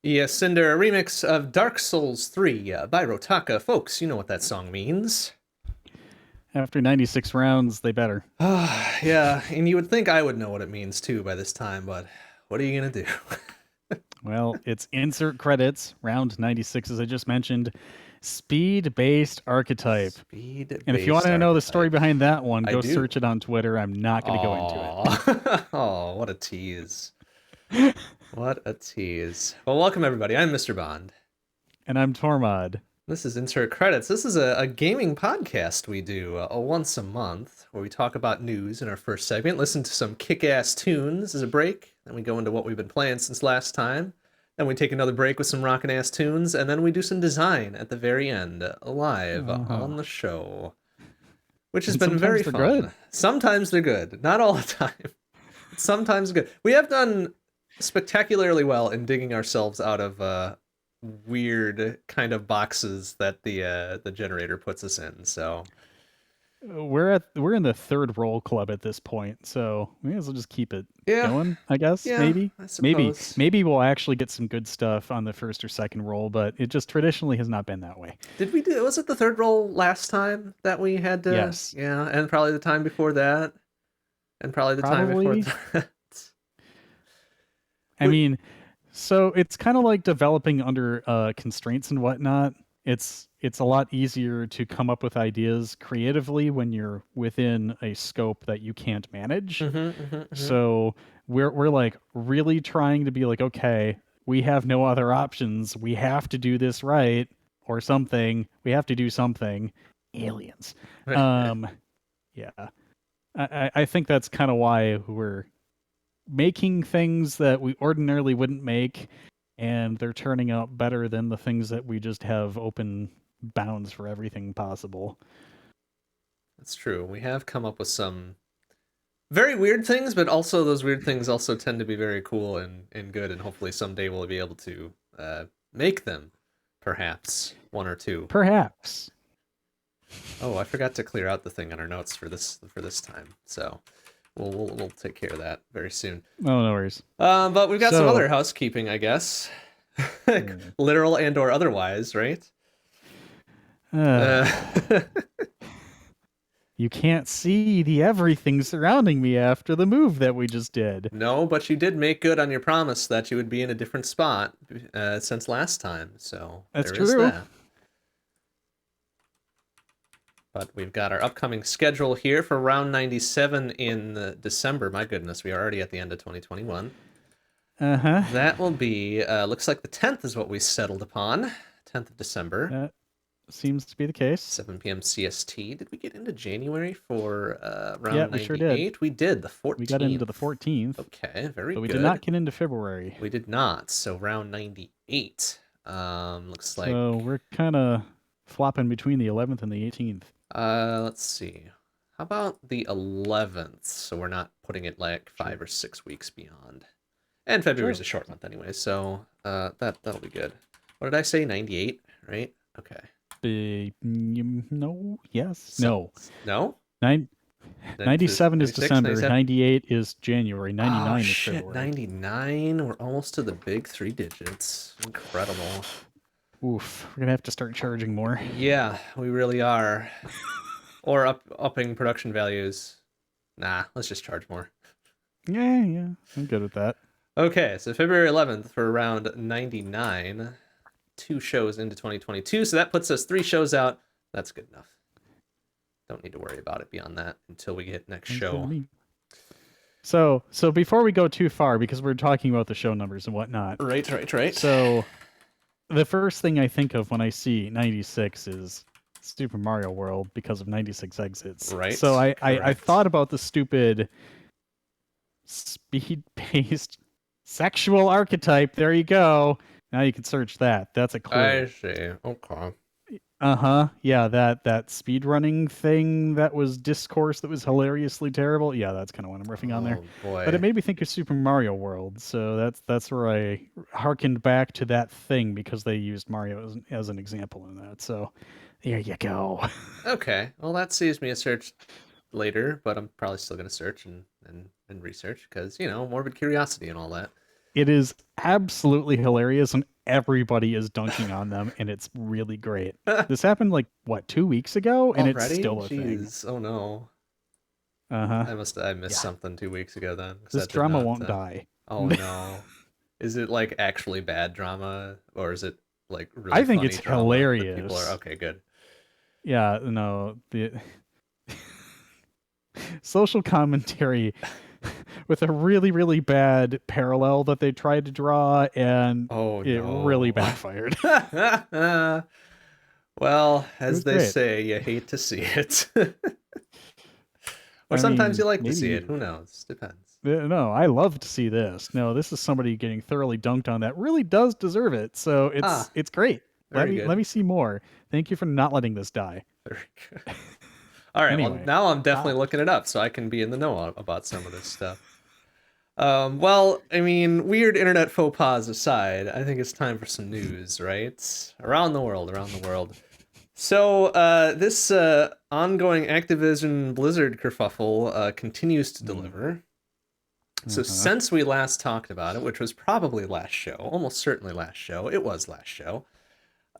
Yes, Cinder, a remix of Dark Souls 3 by Rotaka. Folks, you know what that song means. After 96 rounds, they better. Ah, yeah, and you would think I would know what it means too by this time, but what are you gonna do? Well, it's insert credits, round 96, as I just mentioned, speed based archetype. And if you want Speed-based to know the story archetype. behind that one, I go do. search it on Twitter. I'm not going to go into it. Aww. Oh, what a tease. What a tease. Well, welcome everybody. I'm Mr. Bond. And I'm Tormod. This is Insert Credits. This is a gaming podcast we do once a month where we talk about news in our first segment, listen to some kick-ass tunes as a break, then we go into what we've been playing since last time, then we take another break with some rockin' ass tunes, and then we do some design at the very end, live Uh-huh. on the show, which has And been sometimes very they're good. fun. Sometimes they're good, not all the time. Sometimes good. We have done spectacularly well in digging ourselves out of weird kind of boxes that the generator puts us in. So We're in the third roll club at this point, so we may as well just keep it yeah, going, I guess. yeah, Maybe. I Maybe suppose. maybe we'll actually get some good stuff on the first or second roll, but it just traditionally has not been that way. Did we do? Was it the third roll last time that we had to? Yes. Yeah, and probably the time before that, and probably the time before Probably. that. I mean, so it's kind of like developing under constraints and whatnot. It's a lot easier to come up with ideas creatively when you're within a scope that you can't manage. Mm-hmm. So we're like really trying to be like, okay, we have no other options. We have to do this right or something. We have to do something. Aliens. Um, yeah. I think that's kind of why we're making things that we ordinarily wouldn't make, and they're turning out better than the things that we just have open bounds for everything possible. That's true. We have come up with some very weird things, but also those weird things also tend to be very cool and good, and hopefully someday we'll be able to make them, perhaps one or two. Perhaps. Oh, I forgot to clear out the thing on our notes for this time, so we'll take care of that very soon. Oh, no worries. But we've got some So, other housekeeping, I guess, mm, literal and or otherwise, right? uh, Uh, you can't see the everything surrounding me after the move that we just did. no, but you did make good on your promise that you would be in a different spot since last time, so That's there is true. that. But we've got our upcoming schedule here for round 97 in December. My goodness, we are already at the end of 2021. Uh huh. That will be, looks like the 10th is what we settled upon. 10th of December, That seems to be the case. 7 p.m. CST. Did we get into January for Yeah, round we sure did. 98? We did, the We got into the 14th. 14th, Okay, very but we did good. not get into February. We did not. So round 98. Looks like, So we're kind of flopping between the 11th and the 18th. let's see. How about the 11th? So we're not putting it like Sure. 5 or 6 weeks beyond. And February's Sure. a short month anyway, so that'll be good. What did I say? 98, right? Okay. No, yes, So, no. no? Nine, 97 is 96, December, 97? 98 is January, Oh 99 is shit, February. 99. We're almost to the big 3 digits. Incredible. Oof, we're gonna have to start charging more. Yeah, we really are. Or upping production values. Nah, let's just charge more. Yeah, I'm good with that. Okay, so February 11th for round 99. 2 shows into 2022, so that puts us 3 shows out. That's good enough. Don't need to worry about it beyond that until we get next Sounds good to show. me. So before we go too far, because we're talking about the show numbers and whatnot. Right. So the first thing I think of when I see 96 is Super Mario World because of 96 exits. Right. So I Correct. thought about the stupid speed-based sexual archetype. There you go. Now you can search that. That's a I clue. see. Okay. Uh-huh. Yeah, that speed running thing that was discourse that was hilariously terrible. Yeah, that's kind of what I'm riffing on there. Oh But it boy. made me think of Super Mario World, so that's where I harkened back to that thing because they used Mario as an example in that. So there you go. Okay. Well, that saves me a search later, but I'm probably still gonna search and research because morbid curiosity and all that. It is absolutely hilarious, and everybody is dunking on them, and it's really great. This happened like what, 2 weeks ago, and it's Already? still a thing. Jeez. Oh no. Uh-huh. I missed Yeah. something 2 weeks ago then, because This that did drama not. won't die. Oh no. Is it like actually bad drama, or is it like really I think funny it's drama that people are hilarious. okay? Good. Yeah, no, the social commentary with a really, really bad parallel that they tried to draw, and Oh it really no. backfired. Well, It as was they great. say, you hate to see it. Or I sometimes you mean, like to see it. maybe Who knows? Depends. no, I love to see this. No, this is somebody getting thoroughly dunked on that really does deserve it. So Ah, it's great. Let very me let good. me see more. Thank you for not letting this die. Very good. All right, well, Anyway, now I'm uh, definitely looking it up so I can be in the know about some of this stuff. Well, I mean, weird internet faux pas aside, I think it's time for some news, right? Around the world, around the world. So, this ongoing Activision Blizzard kerfuffle continues to mm, deliver. So, uh-huh. since we last talked about it, which was probably last show, almost certainly last show, it was last show.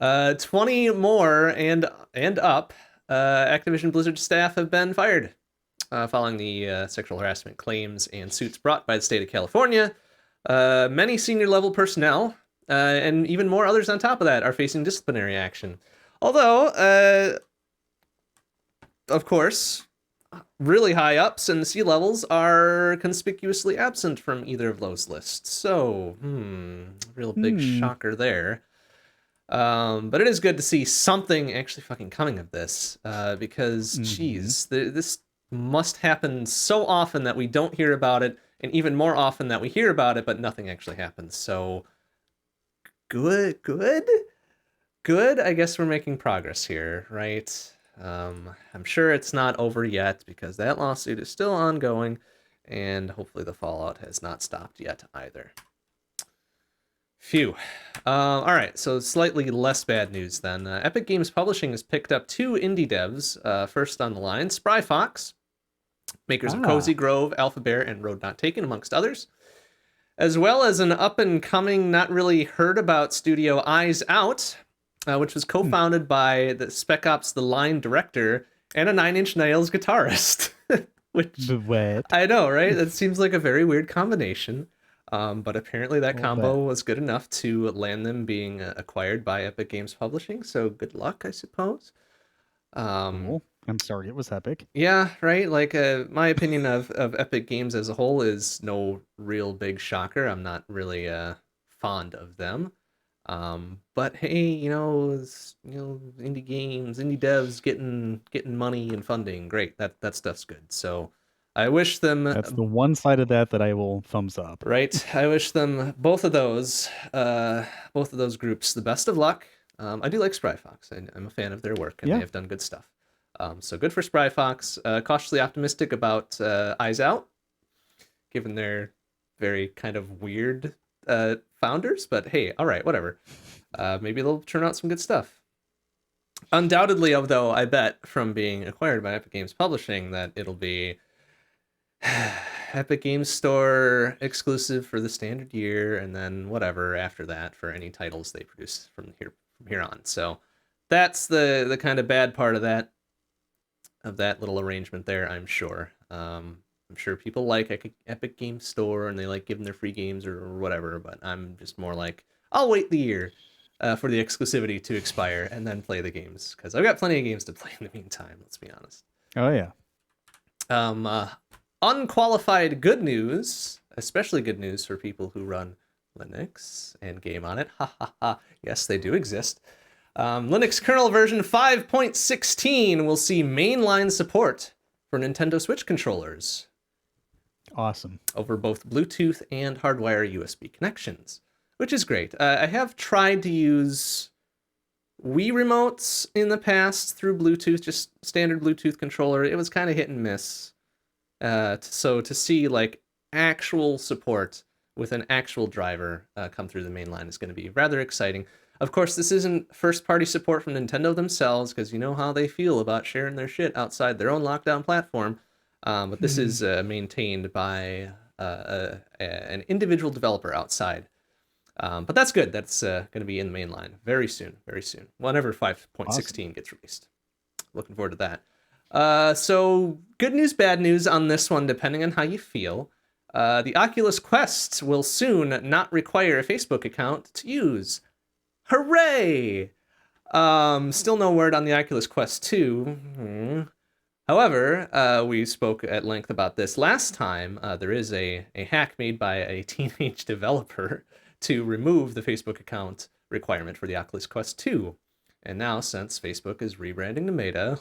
20 more and up Activision Blizzard staff have been fired following the sexual harassment claims and suits brought by the state of California. Many senior level personnel and even more others on top of that are facing disciplinary action. Although, of course, really high ups and C levels are conspicuously absent from either of those lists. So, real big Hmm. shocker there. But it is good to see something actually fucking coming of this, because, Mm-hmm. geez, this must happen so often that we don't hear about it, and even more often that we hear about it, but nothing actually happens. So, good. I guess we're making progress here, right? I'm sure it's not over yet because that lawsuit is still ongoing, and hopefully the fallout has not stopped yet either. Phew. All right, so slightly less bad news then. Epic Games Publishing has picked up two indie devs. First on the line, Spry Fox, makers of Cozy Ah. Grove, Alpha Bear, and Road Not Taken, amongst others, as well as an up and coming, not really heard about studio Eyes Out, which was co Hmm. founded by the Spec Ops The Line director and a Nine Inch Nails guitarist. Which But what? I know, right? That seems like a very weird combination. But apparently A that little bit. combo was good enough to land them being acquired by Epic Games Publishing. So good luck, I suppose. Um, Cool. I'm sorry it was epic. yeah, right. Like my opinion of Epic Games as a whole is no real big shocker. I'm not really fond of them. But hey, indie games, indie devs getting money and funding. Great. That stuff's good. So I wish them That's the one side of that that I will thumbs up. right. I wish them both of those groups the best of luck. I do like Spry Fox. I'm a fan of their work, and they Yeah. have done good stuff. So good for Spry Fox. Cautiously optimistic about Eyes Out, given their very kind of weird founders. But hey, all right, whatever. Maybe they'll turn out some good stuff. Undoubtedly, though, I bet from being acquired by Epic Games Publishing that it'll be Epic Games Store exclusive for the standard year, and then whatever after that for any titles they produce from here on. So that's the kind of bad part of that little arrangement there. I'm sure. I'm sure people like Epic Games Store and they like giving their free games or whatever, but I'm just more like I'll wait the year for the exclusivity to expire and then play the games because I've got plenty of games to play in the meantime. Let's be honest. Oh yeah. Um, uh, Unqualified good news, especially good news for people who run Linux and game on it. Ha ha ha. Yes, they do exist. Linux kernel version 5.16 will see mainline support for Nintendo Switch controllers Awesome. over both Bluetooth and hardwire USB connections, which is great. I have tried to use Wii remotes in the past through Bluetooth, just standard Bluetooth controller. It was kind of hit and miss. So to see like actual support with an actual driver come through the main line is going to be rather exciting. Of course, this isn't first-party support from Nintendo themselves, because you know how they feel about sharing their shit outside their own lockdown platform. But this is maintained by an individual developer outside. But that's good. That's going to be in the mainline very soon, whenever 5.16 Awesome. gets released. Looking forward to that. So good news, bad news on this one, depending on how you feel. The Oculus Quest will soon not require a Facebook account to use. Hooray! Still no word on the Oculus Quest 2. However, we spoke at length about this last time. There is a hack made by a teenage developer to remove the Facebook account requirement for the Oculus Quest 2. And now, since Facebook is rebranding to Meta,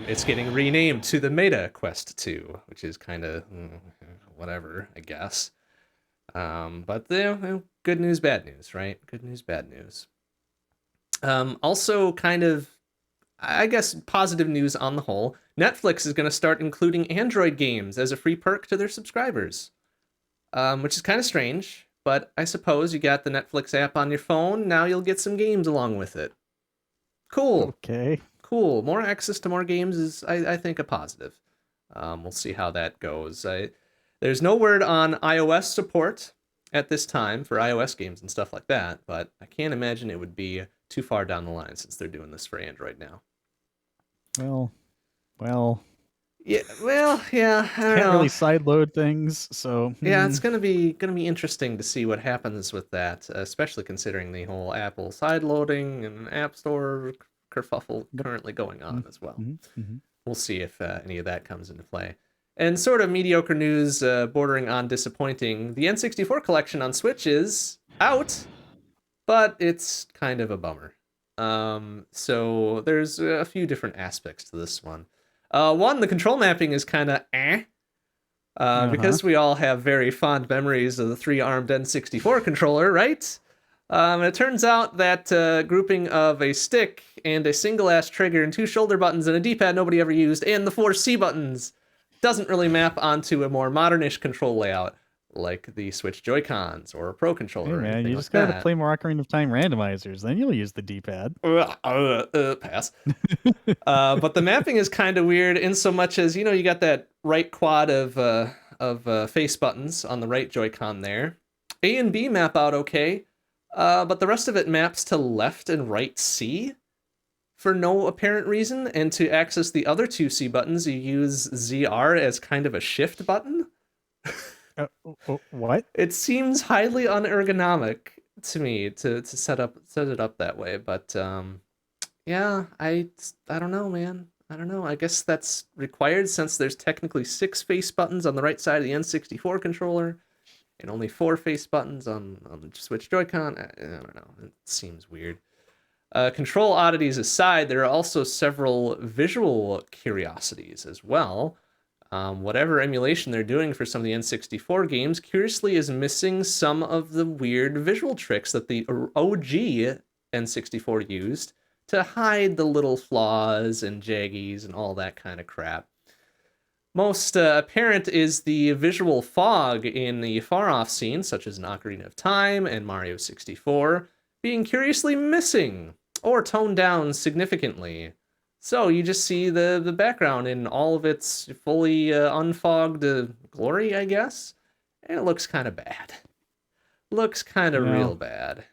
it's getting renamed to the Meta Quest 2, which is kind of whatever, I guess. But good news, bad news, right? Good news, bad news. Also, kind of, I guess, positive news on the whole. Netflix is going to start including Android games as a free perk to their subscribers, which is kind of strange. But I suppose you got the Netflix app on your phone. Now you'll get some games along with it. Cool. Okay. Cool. More access to more games is, I think, a positive. We'll see how that goes. There's no word on iOS support at this time for iOS games and stuff like that, but I can't imagine it would be too far down the line since they're doing this for Android now. Well. Yeah, well, yeah, I don't know. Can't really sideload things, so yeah, it's gonna be interesting to see what happens with that, especially considering the whole Apple sideloading and App Store kerfuffle currently going on as well. We'll see if any of that comes into play. And sort of mediocre news, bordering on disappointing, the N64 collection on Switch is out, but it's kind of a bummer. So there's a few different aspects to this one. One, the control mapping is kind of because we all have very fond memories of the 3-armed N64 controller, right? It turns out that grouping of a stick and a single-ass trigger and 2 shoulder buttons and a D-pad nobody ever used, and the 4 C buttons doesn't really map onto a more modernish control layout like the Switch Joy-Cons or a Pro Controller. Hey man, you just like gotta play more Ocarina of Time randomizers, then you'll use the D-pad. Pass. But the mapping is kind of weird in so much as, you got that right quad of face buttons on the right Joy-Con there. A and B map out okay, but the rest of it maps to left and right C for no apparent reason, and to access the other 2 C buttons, you use ZR as kind of a shift button. What? It seems highly unergonomic to me to set it up that way, but yeah, I don't know, man. I don't know. I guess that's required since there's technically 6 face buttons on the right side of the N64 controller and only 4 face buttons on the Switch Joy-Con. I don't know. It seems weird. Control oddities aside, there are also several visual curiosities as well. Whatever emulation they're doing for some of the N64 games, curiously is missing some of the weird visual tricks that the OG N64 used to hide the little flaws and jaggies and all that kind of crap. Most apparent is the visual fog in the far-off scenes, such as in Ocarina of Time and Mario 64, being curiously missing or toned down significantly. So you just see the background in all of its fully unfogged glory, I guess, and it looks kind of bad. Looks kind of real bad.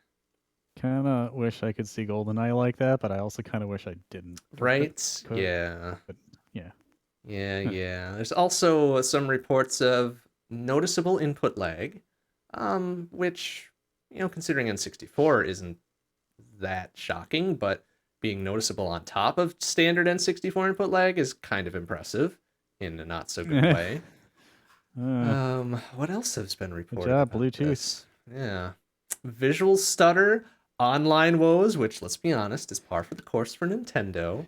Kind of wish I could see GoldenEye like that, but I also kind of wish I didn't. Right? Yeah. But, yeah. Yeah. There's also some reports of noticeable input lag, which, considering N64 isn't that shocking, but being noticeable on top of standard N64 input lag is kind of impressive in a not so good way. What else has been reported? Good job, Bluetooth. This? Yeah. Visual stutter, online woes, which, let's be honest, is par for the course for Nintendo.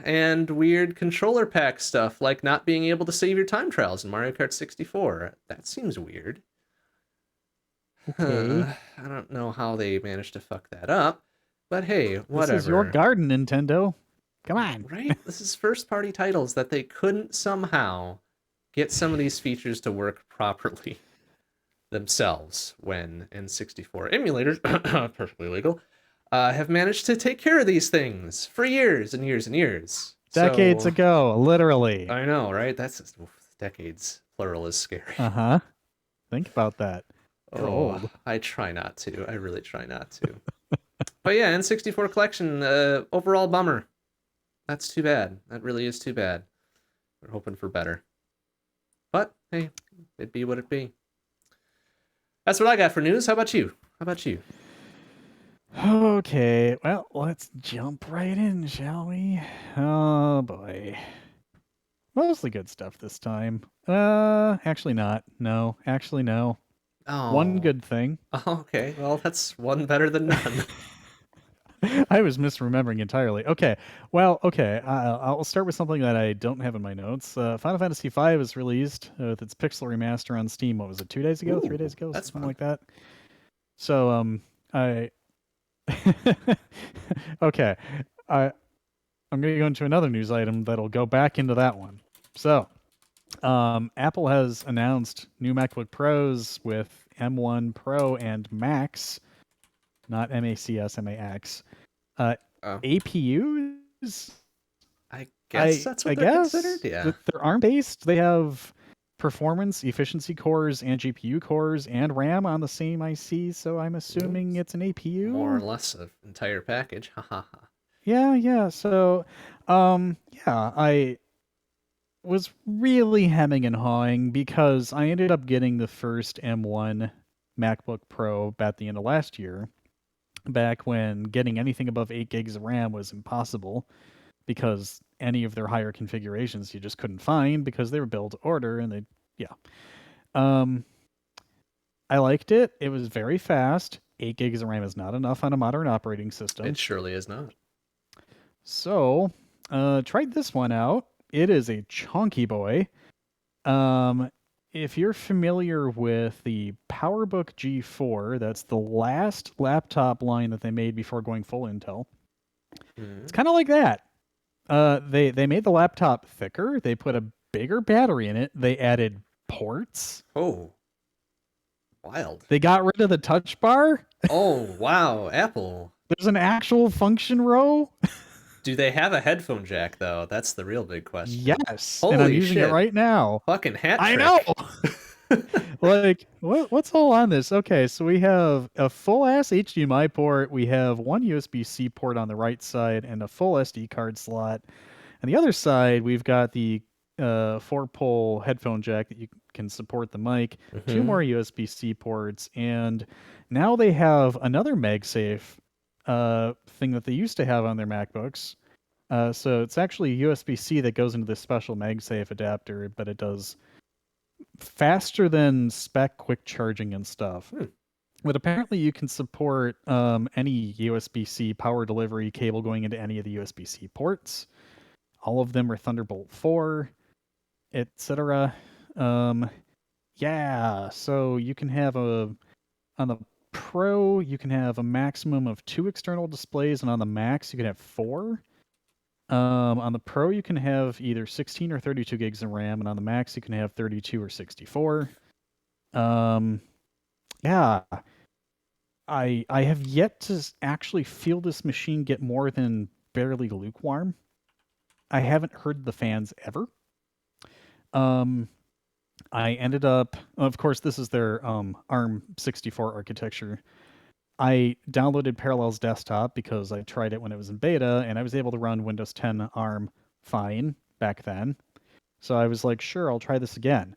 And weird controller pack stuff, like not being able to save your time trials in Mario Kart 64. That seems weird. Okay. I don't know how they managed to fuck that up, but hey, whatever. This is your garden, Nintendo. Come on. Right? This is first-party titles that they couldn't somehow get some of these features to work properly themselves when N64 emulators, perfectly legal, have managed to take care of these things for years and years and years. Decades So ago, literally. I know, right? That's just, oof, decades. Plural is scary. Uh-huh. Think about that. You're Oh, old. I try not to. I really try not to. But yeah, N64 collection, overall bummer. That's too bad. That really is too bad. We're hoping for better. But hey, it be what it be. That's what I got for news. How about you? How about you? Okay, well, let's jump right in, shall we? Oh boy. Mostly good stuff this time. Actually not. No, actually no. One Oh, good thing. okay. Well, that's one better than none. I was misremembering entirely. Okay, well, okay. I'll start with something that I don't have in my notes. Final Fantasy V is released with its pixel remaster on Steam. What was it? 2 days ago? 3 days Ooh, ago? that's Something fun. like that. So, I. Okay, I I'm going to go into another news item that'll go back into that one. So, Apple has announced new MacBook Pros with M1 Pro and Max, not MACS, MAX. Uh, Oh, APUs, I guess that's I what they're considered. guess Yeah. that they're ARM based. They have performance, efficiency cores, and GPU cores and RAM on the same IC. So I'm Well, assuming it's an more or APU. less an entire package. Ha ha ha. Yeah, yeah. So, yeah, I was really hemming and hawing because I ended up getting the first M1 MacBook Pro at the end of last year, back when getting anything above 8 gigs of RAM was impossible because any of their higher configurations you just couldn't find because they were built to order and they, yeah. Um, I liked it. It was very fast. 8 gigs of RAM is not enough on a modern operating It system. surely is not. So, tried this one out. It is a chunky boy. Um, if you're familiar with the PowerBook G4, that's the last laptop line that they made before going full Intel. It's Hmm. kind of like that. They made the laptop thicker. They put a bigger battery in it. They added ports. Oh, wild. They got rid of the touch bar. Oh, wow. Apple. There's an actual function row. Do they have a headphone jack, though? That's the real big question. Yes, and I'm Holy using it shit. right now. Fucking hat I know. trick. Like, what's all on this? Okay, so we have a full ass HDMI port. We have one USB-C port on the right side and a full SD card slot. On the other side, we've got the 4-pole headphone jack that you can support the mic, two Hmm. more USB-C ports, and now they have another MagSafe thing that they used to have on their MacBooks. So it's actually USB-C that goes into this special MagSafe adapter, but it does faster than spec quick charging and stuff. Hmm. But apparently, you can support any USB-C power delivery cable going into any of the USB-C ports. All of them are Thunderbolt 4, etc. Um, yeah, so you can have on the Pro, you can have a maximum of 2 external displays, and on the Max, you can have 4. On the Pro, you can have either 16 or 32 gigs of RAM, and on the Max, you can have 32 or 64. Um, yeah, I have yet to actually feel this machine get more than barely lukewarm. I haven't heard the fans ever. Um, I ended up, of course, this is their ARM 64 architecture. I downloaded Parallels Desktop because I tried it when it was in beta, and I was able to run Windows 10 ARM fine back then. So I was like, sure, I'll try this again.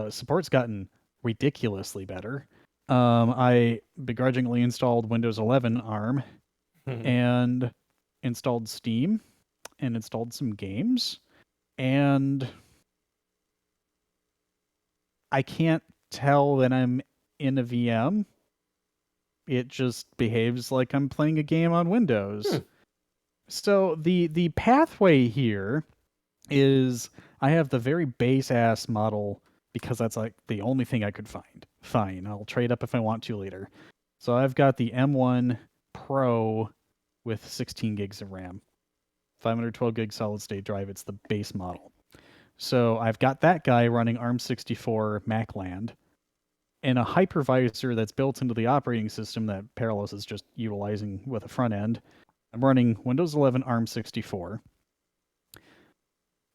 Support's gotten ridiculously better. I begrudgingly installed Windows 11 ARM and installed Steam and installed some games. And I can't tell that I'm in a VM. It just behaves like I'm playing a game on Windows. Hmm. So the pathway here is I have the very base ass model because that's like the only thing I could find. Fine, I'll trade up if I want to later. So I've got the M1 Pro with 16 gigs of RAM, 512 gig solid state drive. It's the base model. So I've got that guy running ARM64 MacLand and a hypervisor that's built into the operating system that Parallels is just utilizing with a front end. I'm running Windows 11 ARM64.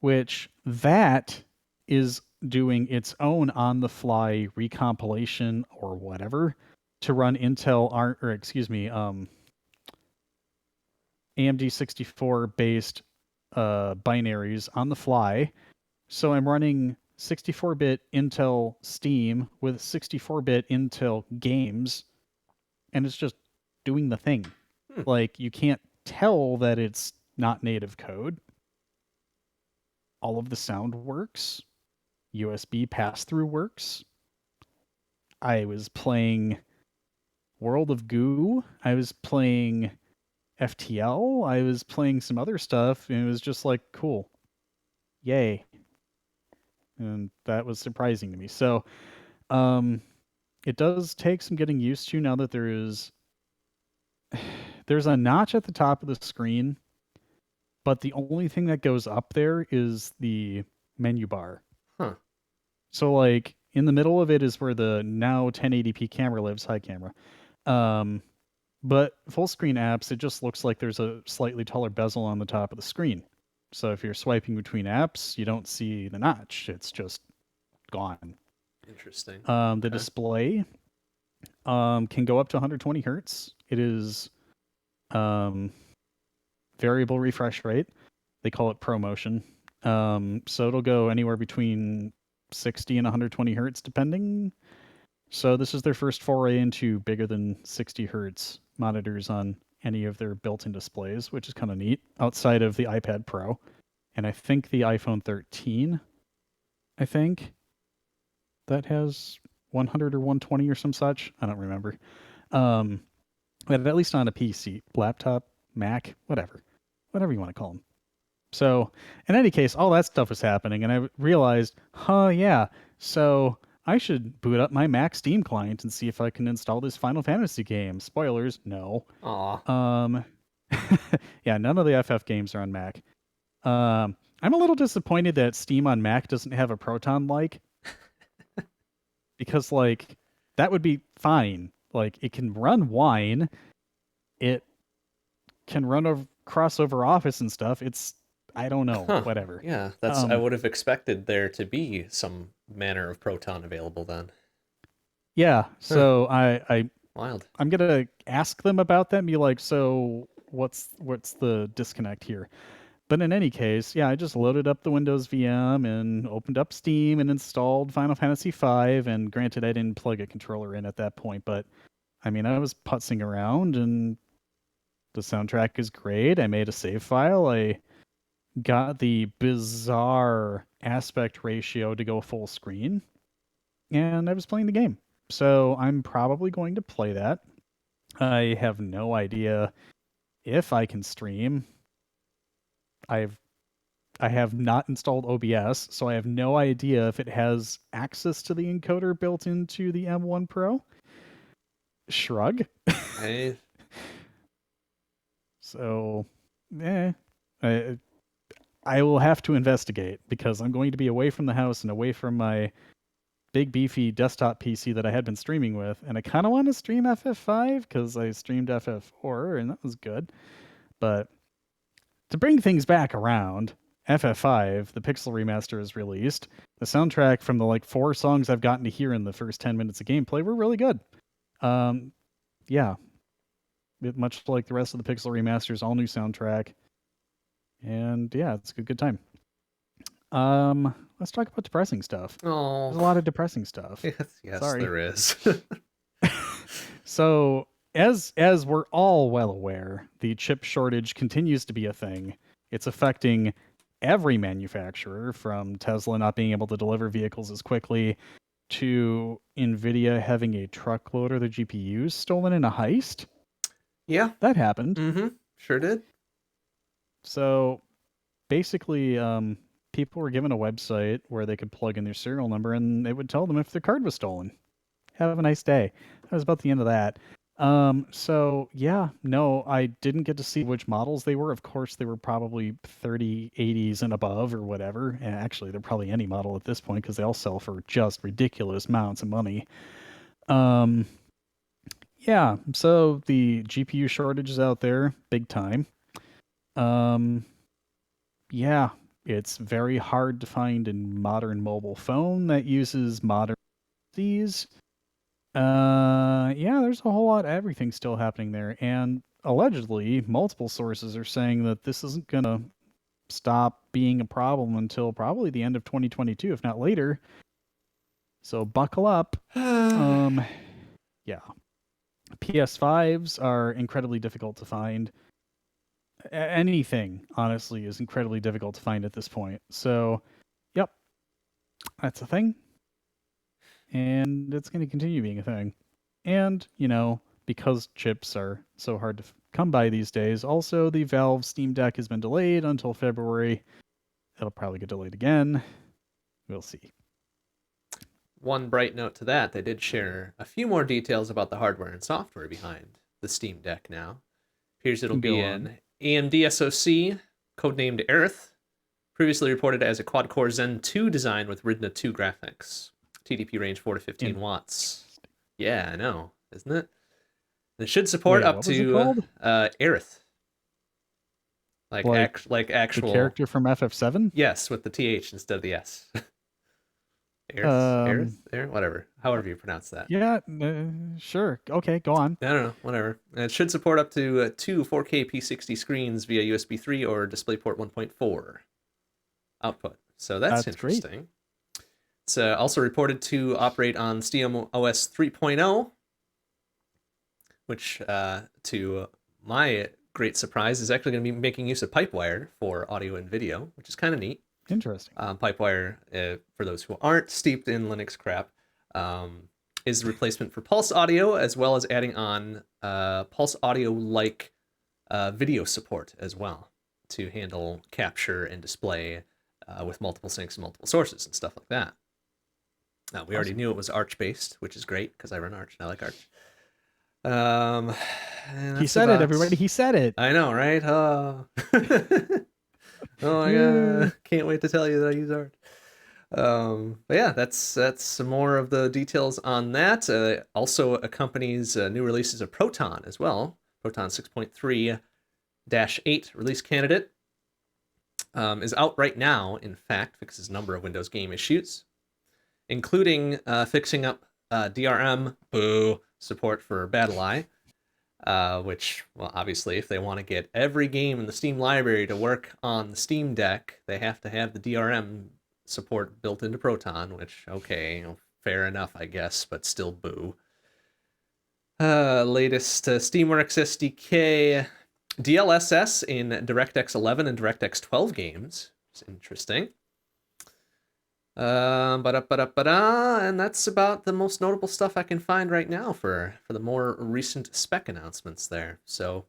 which that is doing its own on-the-fly recompilation or whatever to run Intel or excuse me, AMD 64 based binaries on the fly. So I'm running 64-bit Intel Steam with 64-bit Intel games, and it's just doing the thing. Hmm. Like, you can't tell that it's not native code. All of the sound works. USB pass-through works. I was playing World of Goo. I was playing FTL. I was playing some other stuff, and it was just like, cool. Yay. And that was surprising to me. So, it does take some getting used to now that there's a notch at the top of the screen, but the only thing that goes up there is the menu bar. Huh. So like in the middle of it is where the now 1080p camera lives. Hi camera. But full screen apps, it just looks like there's a slightly taller bezel on the top of the screen. So if you're swiping between apps, you don't see the notch. It's just gone. Interesting. The display can go up to 120 hertz. It is variable refresh rate. They call it ProMotion. So it'll go anywhere between 60 and 120 hertz depending. So this is their first foray into bigger than 60 hertz monitors on any of their built-in displays, which is kind of neat, outside of the iPad Pro. And I think the iPhone 13, that has 100 or 120 or some such. I don't remember. But at least on a PC, laptop, Mac, whatever you want to call them. So, in any case, all that stuff was happening, and I realized, yeah, so I should boot up my Mac Steam client and see if I can install this Final Fantasy game. Spoilers, no. Aw. Yeah, none of the FF games are on Mac. I'm a little disappointed that Steam on Mac doesn't have a Proton like, because like that would be fine. Like it can run Wine, it can run over crossover Office and stuff. It's I don't know, Huh. whatever. Yeah, that's I would have expected there to be some manner of Proton available then. Yeah, Huh. so Wild. I'm gonna ask them about that and be like, so what's the disconnect here? But in any case, yeah, I just loaded up the Windows VM and opened up Steam and installed Final Fantasy V. And granted, I didn't plug a controller in at that point, but I mean, I was putzing around and the soundtrack is great. I made a save file. I got the bizarre aspect ratio to go full screen, and I was playing the game. So I'm probably going to play that. I have no idea if I can stream. I have not installed OBS, so I have no idea if it has access to the encoder built into the M1 Pro. Shrug. I So, I will have to investigate because I'm going to be away from the house and away from my big beefy desktop PC that I had been streaming with, and I kind of want to stream FF5 because I streamed FF4 and that was good. But to bring things back around, FF5, the Pixel remaster is released. The soundtrack from the like 4 songs I've gotten to hear in the first 10 minutes of gameplay were really good. Yeah, much like the rest of the Pixel remasters, all new soundtrack. And yeah, it's a good time. Let's talk about depressing stuff. There's a lot of depressing stuff. yes, Sorry. there is. So, as we're all well aware, the chip shortage continues to be a thing. It's affecting every manufacturer, from Tesla not being able to deliver vehicles as quickly to Nvidia having a truckload of their GPUs stolen in a heist. Yeah. That happened. Mm-hmm. Sure did. So basically, people were given a website where they could plug in their serial number and it would tell them if their card was stolen. Have a nice day. That was about the end of that. So yeah, no, I didn't get to see which models they were. Of course, they were probably 3080s and above or whatever. And actually, they're probably any model at this point because they all sell for just ridiculous amounts of money. Yeah, so the GPU shortage is out there, big time. Yeah, It's very hard to find a modern mobile phone that uses modern these. Yeah, there's a whole lot of everything still happening there, and allegedly, multiple sources are saying that this isn't gonna stop being a problem until probably the end of 2022, if not later. So buckle up. Um, yeah. PS5s are incredibly difficult to find. Anything, honestly, is incredibly difficult to find at this point. So, yep, that's a thing. And it's going to continue being a thing. And, because chips are so hard to come by these days, also the Valve Steam Deck has been delayed until February. It'll probably get delayed again. We'll see. One bright note to that, they did share a few more details about the hardware and software behind the Steam Deck now. Appears it'll be an AMD SoC, codenamed Aerith, previously reported as a quad-core Zen 2 design with Retina 2 graphics. TDP range 4 to 15 watts. Yeah, I know, isn't it? It should support up to Aerith. Like actual the character from FF7? Yes, with the TH instead of the S. Aerith, whatever. However you pronounce that. Yeah, sure. Okay, go on. I don't know, whatever. And it should support up to 2 4K P60 screens via USB 3 or DisplayPort 1.4 output. So that's interesting. Great. It's also reported to operate on SteamOS 3.0, which, to my great surprise, is actually going to be making use of Pipewire for audio and video, which is kind of neat. Interesting. Pipewire, for those who aren't steeped in Linux crap, is the replacement for Pulse Audio, as well as adding on Pulse Audio-like video support as well to handle capture and display with multiple syncs and multiple sources and stuff like that. We already knew it was Arch-based, which is great because I run Arch and I like Arch. He said it, everybody. He said it. I know, right? Oh my god! Can't wait to tell you that I use Arch. But yeah, that's some more of the details on that. Also accompanies new releases of Proton as well. Proton 6.3-8 release candidate is out right now. In fact, fixes a number of Windows game issues, including fixing up DRM support for BattlEye, which, well, obviously, if they want to get every game in the Steam library to work on the Steam Deck, they have to have the DRM support built into Proton, which, okay, fair enough, I guess, but still boo. Latest Steamworks SDK, DLSS in DirectX 11 and DirectX 12 games. It's interesting. And that's about the most notable stuff I can find right now for the more recent spec announcements there. So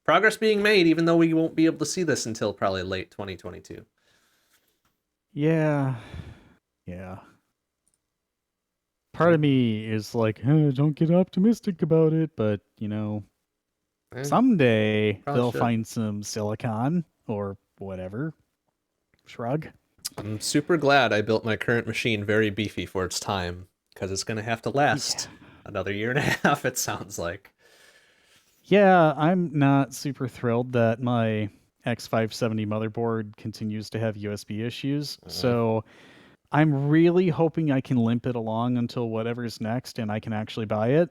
progress being made, even though we won't be able to see this until probably late 2022. Yeah. Part of me is like, don't get optimistic about it, but someday they'll find some silicon or whatever. Shrug. I'm super glad I built my current machine very beefy for its time, because it's going to have to last another year and a half, it sounds like. Yeah, I'm not super thrilled that my X570 motherboard continues to have USB issues, so I'm really hoping I can limp it along until whatever's next and I can actually buy it.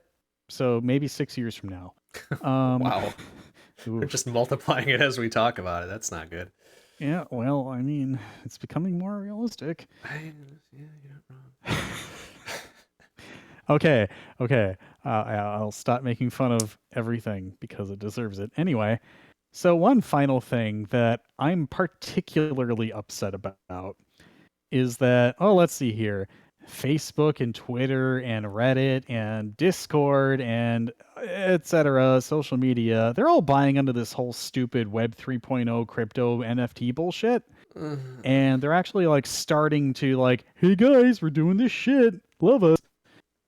So maybe 6 years from now. Wow. We're just multiplying it as we talk about it. That's not good. Yeah, well, I mean, it's becoming more realistic. Okay. I'll stop making fun of everything because it deserves it. Anyway, so one final thing that I'm particularly upset about is that, let's see here, Facebook and Twitter and Reddit and Discord and etc. social media, they're all buying into this whole stupid Web 3.0 crypto NFT bullshit. And they're actually starting to hey guys, we're doing this shit. Love us.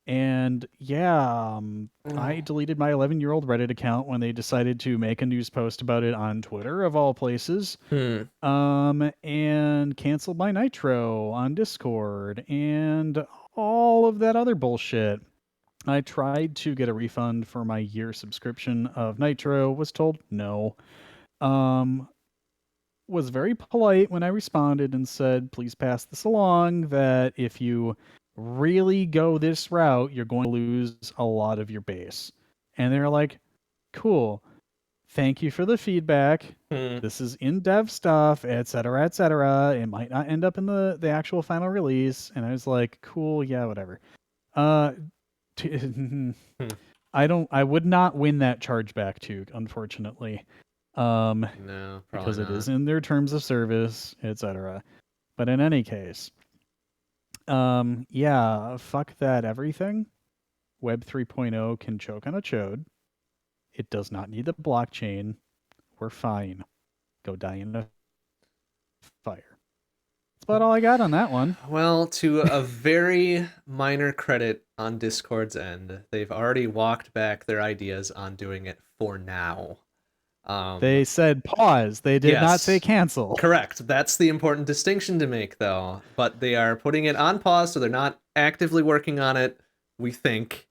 And I deleted my 11-year-old Reddit account when they decided to make a news post about it on Twitter, of all places. And canceled my Nitro on Discord and all of that other bullshit. I tried to get a refund for my year subscription of Nitro, was told no. was very polite when I responded and said, please pass this along, that if you really go this route, you're going to lose a lot of your base. And they're like, cool. Thank you for the feedback. Hmm. This is in-dev stuff, etc., etc. It might not end up in the actual final release. And I was like, cool, yeah, whatever. I would not win that chargeback, too, unfortunately. No, Because probably it is not. in their terms of service, etc. But in any case, yeah, fuck that everything. Web 3.0 can choke on a chode. It does not need the blockchain. We're fine. Go die in a fire. That's about all I got on that one. Well, to a very minor credit on Discord's end, they've already walked back their ideas on doing it for now. They said pause. They did not say Yes, cancel. correct. That's the important distinction to make, though. But they are putting it on pause, so they're not actively working on it, we think.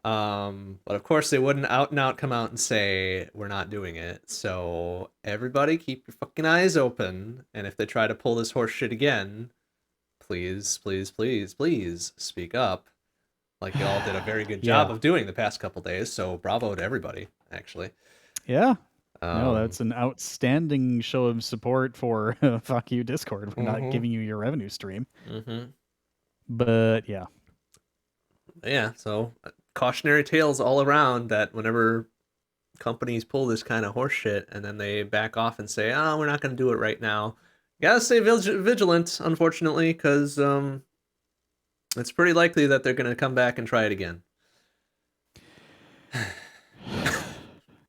But of course, they wouldn't out and out come out and say, we're not doing it. So everybody keep your fucking eyes open. And if they try to pull this horse shit again, please, please, please, please speak up. Like y'all did a very good job Yeah. of doing the past couple days. So bravo to everybody, actually. Yeah. No, Um, that's an outstanding show of support for fuck you, Discord. We're not mhm, giving you your revenue stream. mhm. But yeah. Yeah, so cautionary tales all around that whenever companies pull this kind of horse shit and then they back off and say, "Oh, we're not going to do it right now." You gotta stay vigilant, unfortunately, because it's pretty likely that they're going to come back and try it again.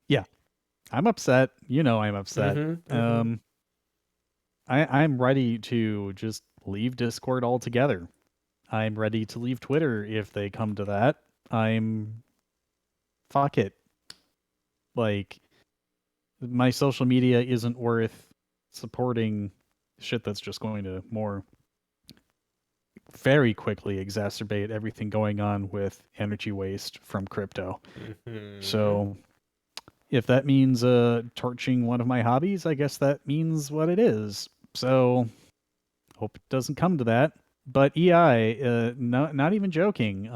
Yeah. I'm upset. You know I'm upset. Mm-hmm. Mm-hmm. I'm ready to just leave Discord altogether. I'm ready to leave Twitter if they come to that. I'm fuck it. Like my social media isn't worth supporting shit that's just going to more very quickly exacerbate everything going on with energy waste from crypto. Mm-hmm. So if that means torching one of my hobbies, I guess that means what it is. So hope it doesn't come to that. But EI, not even joking.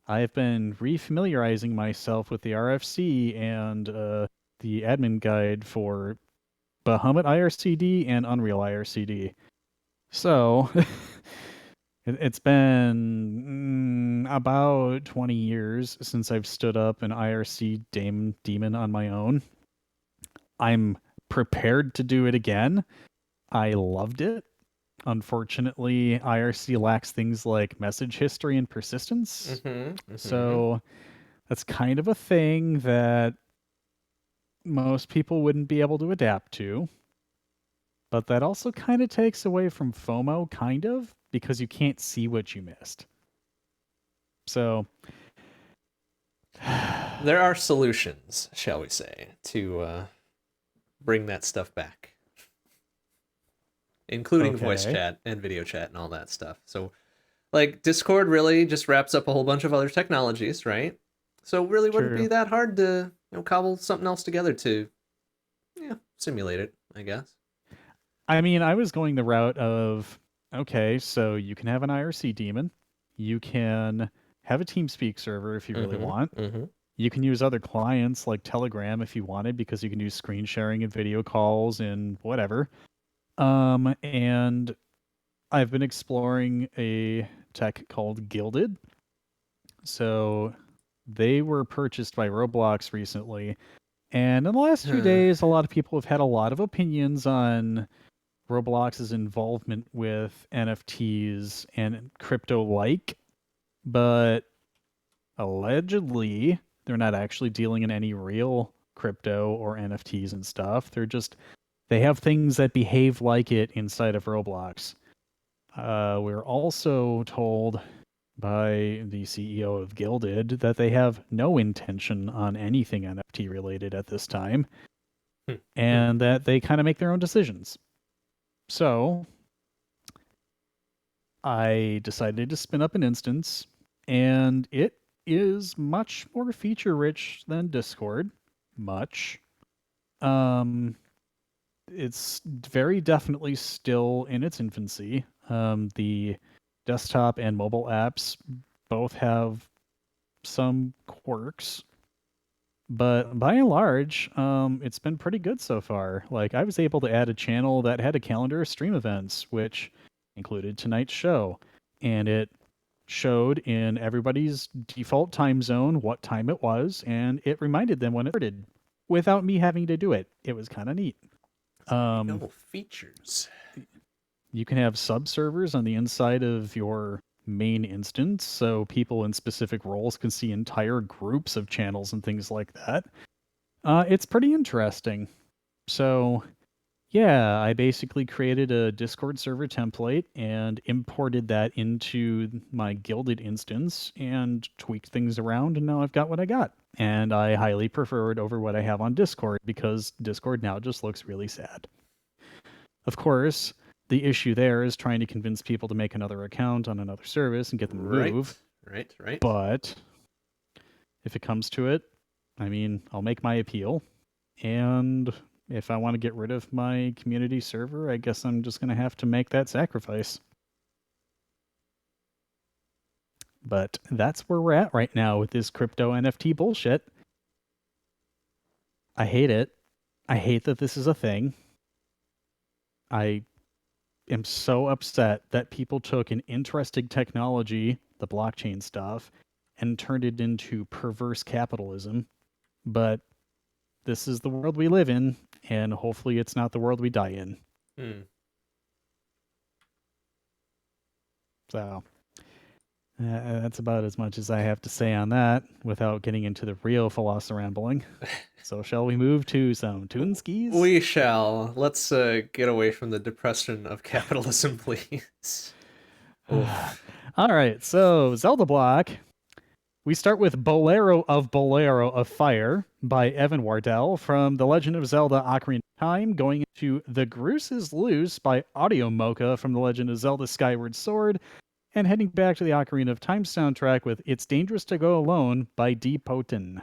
I've been refamiliarizing myself with the RFC and the admin guide for Bahamut IRCD and Unreal IRCD. So it's been about 20 years since I've stood up an IRC demon on my own. I'm prepared to do it again. I loved it. Unfortunately, IRC lacks things like message history and persistence. Mm-hmm. Mm-hmm. So that's kind of a thing that most people wouldn't be able to adapt to. But that also kind of takes away from FOMO, kind of, because you can't see what you missed. So There are solutions, shall we say, to bring that stuff back, including voice okay, chat and video chat and all that stuff. So, like, Discord really just wraps up a whole bunch of other technologies, right? So, it really wouldn't be true. that hard to cobble something else together to simulate it, I guess. I mean, I was going the route of okay, so you can have an IRC daemon, you can have a TeamSpeak server if you really Mm-hmm. want. Mm-hmm. You can use other clients like Telegram if you wanted because you can do screen sharing and video calls and whatever. And I've been exploring a tech called Gilded. So they were purchased by Roblox recently. And in the last few days, a lot of people have had a lot of opinions on Roblox's involvement with NFTs and crypto like, but allegedly, they're not actually dealing in any real crypto or NFTs and stuff. They have things that behave like it inside of Roblox. We're also told by the CEO of Gilded that they have no intention on anything NFT related at this time, and that they kind of make their own decisions. So I decided to spin up an instance, and it is much more feature rich than Discord. Much. Um, it's very definitely still in its infancy. The desktop and mobile apps both have some quirks, but by and large, it's been pretty good so far. Like, I was able to add a channel that had a calendar of stream events, which included tonight's show, and it showed in everybody's default time zone what time it was, and it reminded them when it started without me having to do it. It was kind of neat. Couple features. You can have subservers on the inside of your main instance, so people in specific roles can see entire groups of channels and things like that. It's pretty interesting. So, yeah, I basically created a Discord server template and imported that into my Guilded instance and tweaked things around, and now I've got what I got. And I highly prefer it over what I have on Discord because Discord now just looks really sad. Of course, the issue there is trying to convince people to make another account on another service and get them to move. Right. But if it comes to it, I mean, I'll make my appeal. And if I want to get rid of my community server, I guess I'm just going to have to make that sacrifice. But that's where we're at right now with this crypto NFT bullshit. I hate it. I hate that this is a thing. I am so upset that people took an interesting technology, the blockchain stuff, and turned it into perverse capitalism. But this is the world we live in, and hopefully it's not the world we die in. So that's about as much as I have to say on that without getting into the real philosopher rambling. So shall we move to some Toonskis? We shall. Let's get away from the depression of capitalism, please. All right, so Zelda block. We start with Bolero of Fire by Evan Wardell from The Legend of Zelda Ocarina of Time, going into The Groose is Loose by Audio Mocha from The Legend of Zelda Skyward Sword, and heading back to the Ocarina of Time soundtrack with It's Dangerous to Go Alone by D. Poten.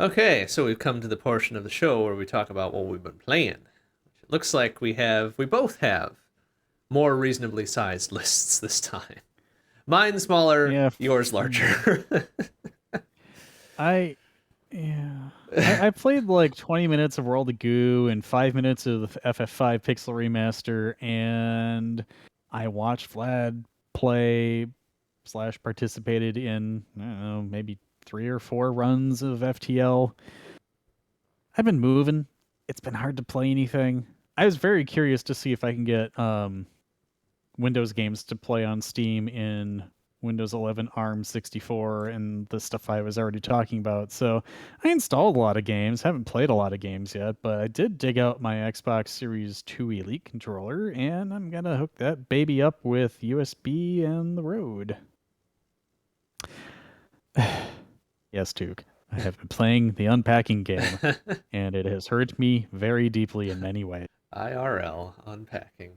Okay, so we've come to the portion of the show where we talk about what we've been playing. It looks like we both have more reasonably sized lists this time. Mine smaller, Yeah, yours larger. I yeah. I played like 20 minutes of World of Goo and 5 minutes of the FF5 Pixel Remaster, and I watched Vlad play / participated in, I don't know, maybe 3 or 4 runs of FTL. I've been moving. It's been hard to play anything. I was very curious to see if I can get Windows games to play on Steam in Windows 11 ARM 64 and the stuff I was already talking about. So I installed a lot of games, haven't played a lot of games yet, but I did dig out my Xbox Series 2 Elite controller, and I'm going to hook that baby up with USB and the road. Yes, Tuke. I have been playing the unpacking game, and it has hurt me very deeply in many ways. IRL unpacking.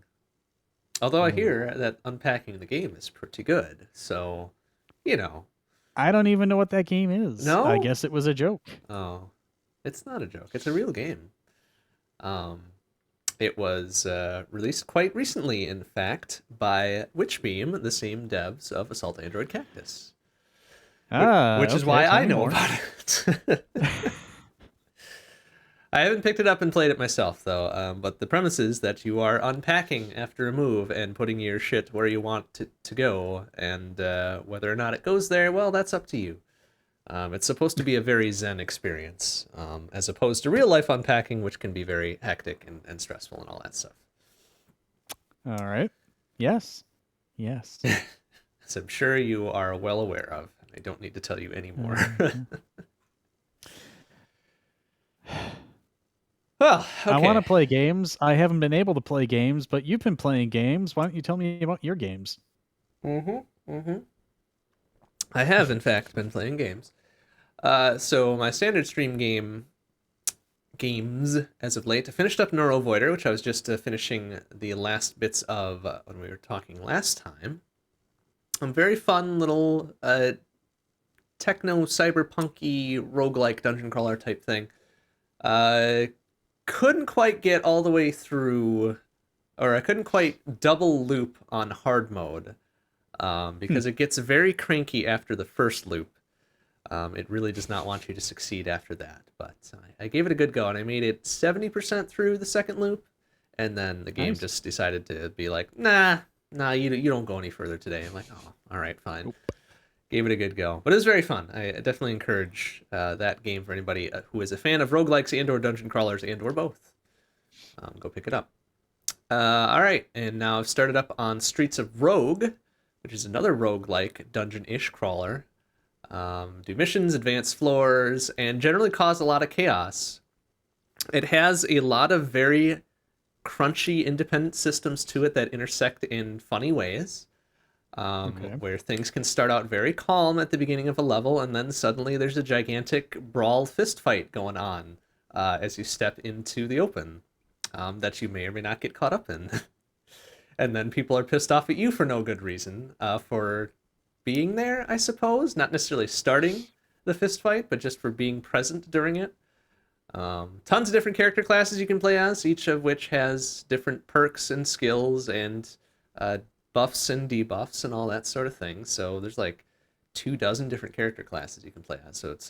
Although I hear that unpacking the game is pretty good, so you know. I don't even know what that game is. No? I guess it was a joke. Oh, it's not a joke. It's a real game. It was released quite recently, in fact, by Witchbeam, the same devs of Assault Android Cactus. Which is why I know about it. I haven't picked it up and played it myself, though. But the premise is that you are unpacking after a move and putting your shit where you want it to go, and whether or not it goes there, well, that's up to you. It's supposed to be a very zen experience, as opposed to real life unpacking, which can be very hectic and stressful and all that stuff. All right. Yes. Yes. As I'm sure you are well aware of. I don't need to tell you anymore. Well, okay. I want to play games. I haven't been able to play games, but you've been playing games. Why don't you tell me about your games? I have, in fact, been playing games. So my standard stream games as of late. I finished up Neurovoider, which I was just finishing the last bits of when we were talking last time. A very fun little techno cyberpunky roguelike dungeon crawler type thing. Couldn't quite get all the way through, or I couldn't quite double loop on hard mode because it gets very cranky after the first loop. It really does not want you to succeed after that, but I gave it a good go, and I made it 70% through the second loop, and then the game just decided to be like, nah, you don't go any further today. I'm like, oh, all right, fine. Nope. Gave it a good go, but it was very fun. I definitely encourage that game for anybody who is a fan of roguelikes and or dungeon crawlers and or both. Go pick it up. All right, and now I've started up on Streets of Rogue, which is another roguelike dungeon-ish crawler. Do missions, advance floors, and generally cause a lot of chaos. It has a lot of very crunchy independent systems to it that intersect in funny ways. Where things can start out very calm at the beginning of a level, and then suddenly there's a gigantic brawl fist fight going on as you step into the open that you may or may not get caught up in. And then people are pissed off at you for no good reason for being there, I suppose. Not necessarily starting the fist fight, but just for being present during it. Tons of different character classes you can play as, each of which has different perks and skills and buffs and debuffs and all that sort of thing. So there's like 24 different character classes you can play as. So it's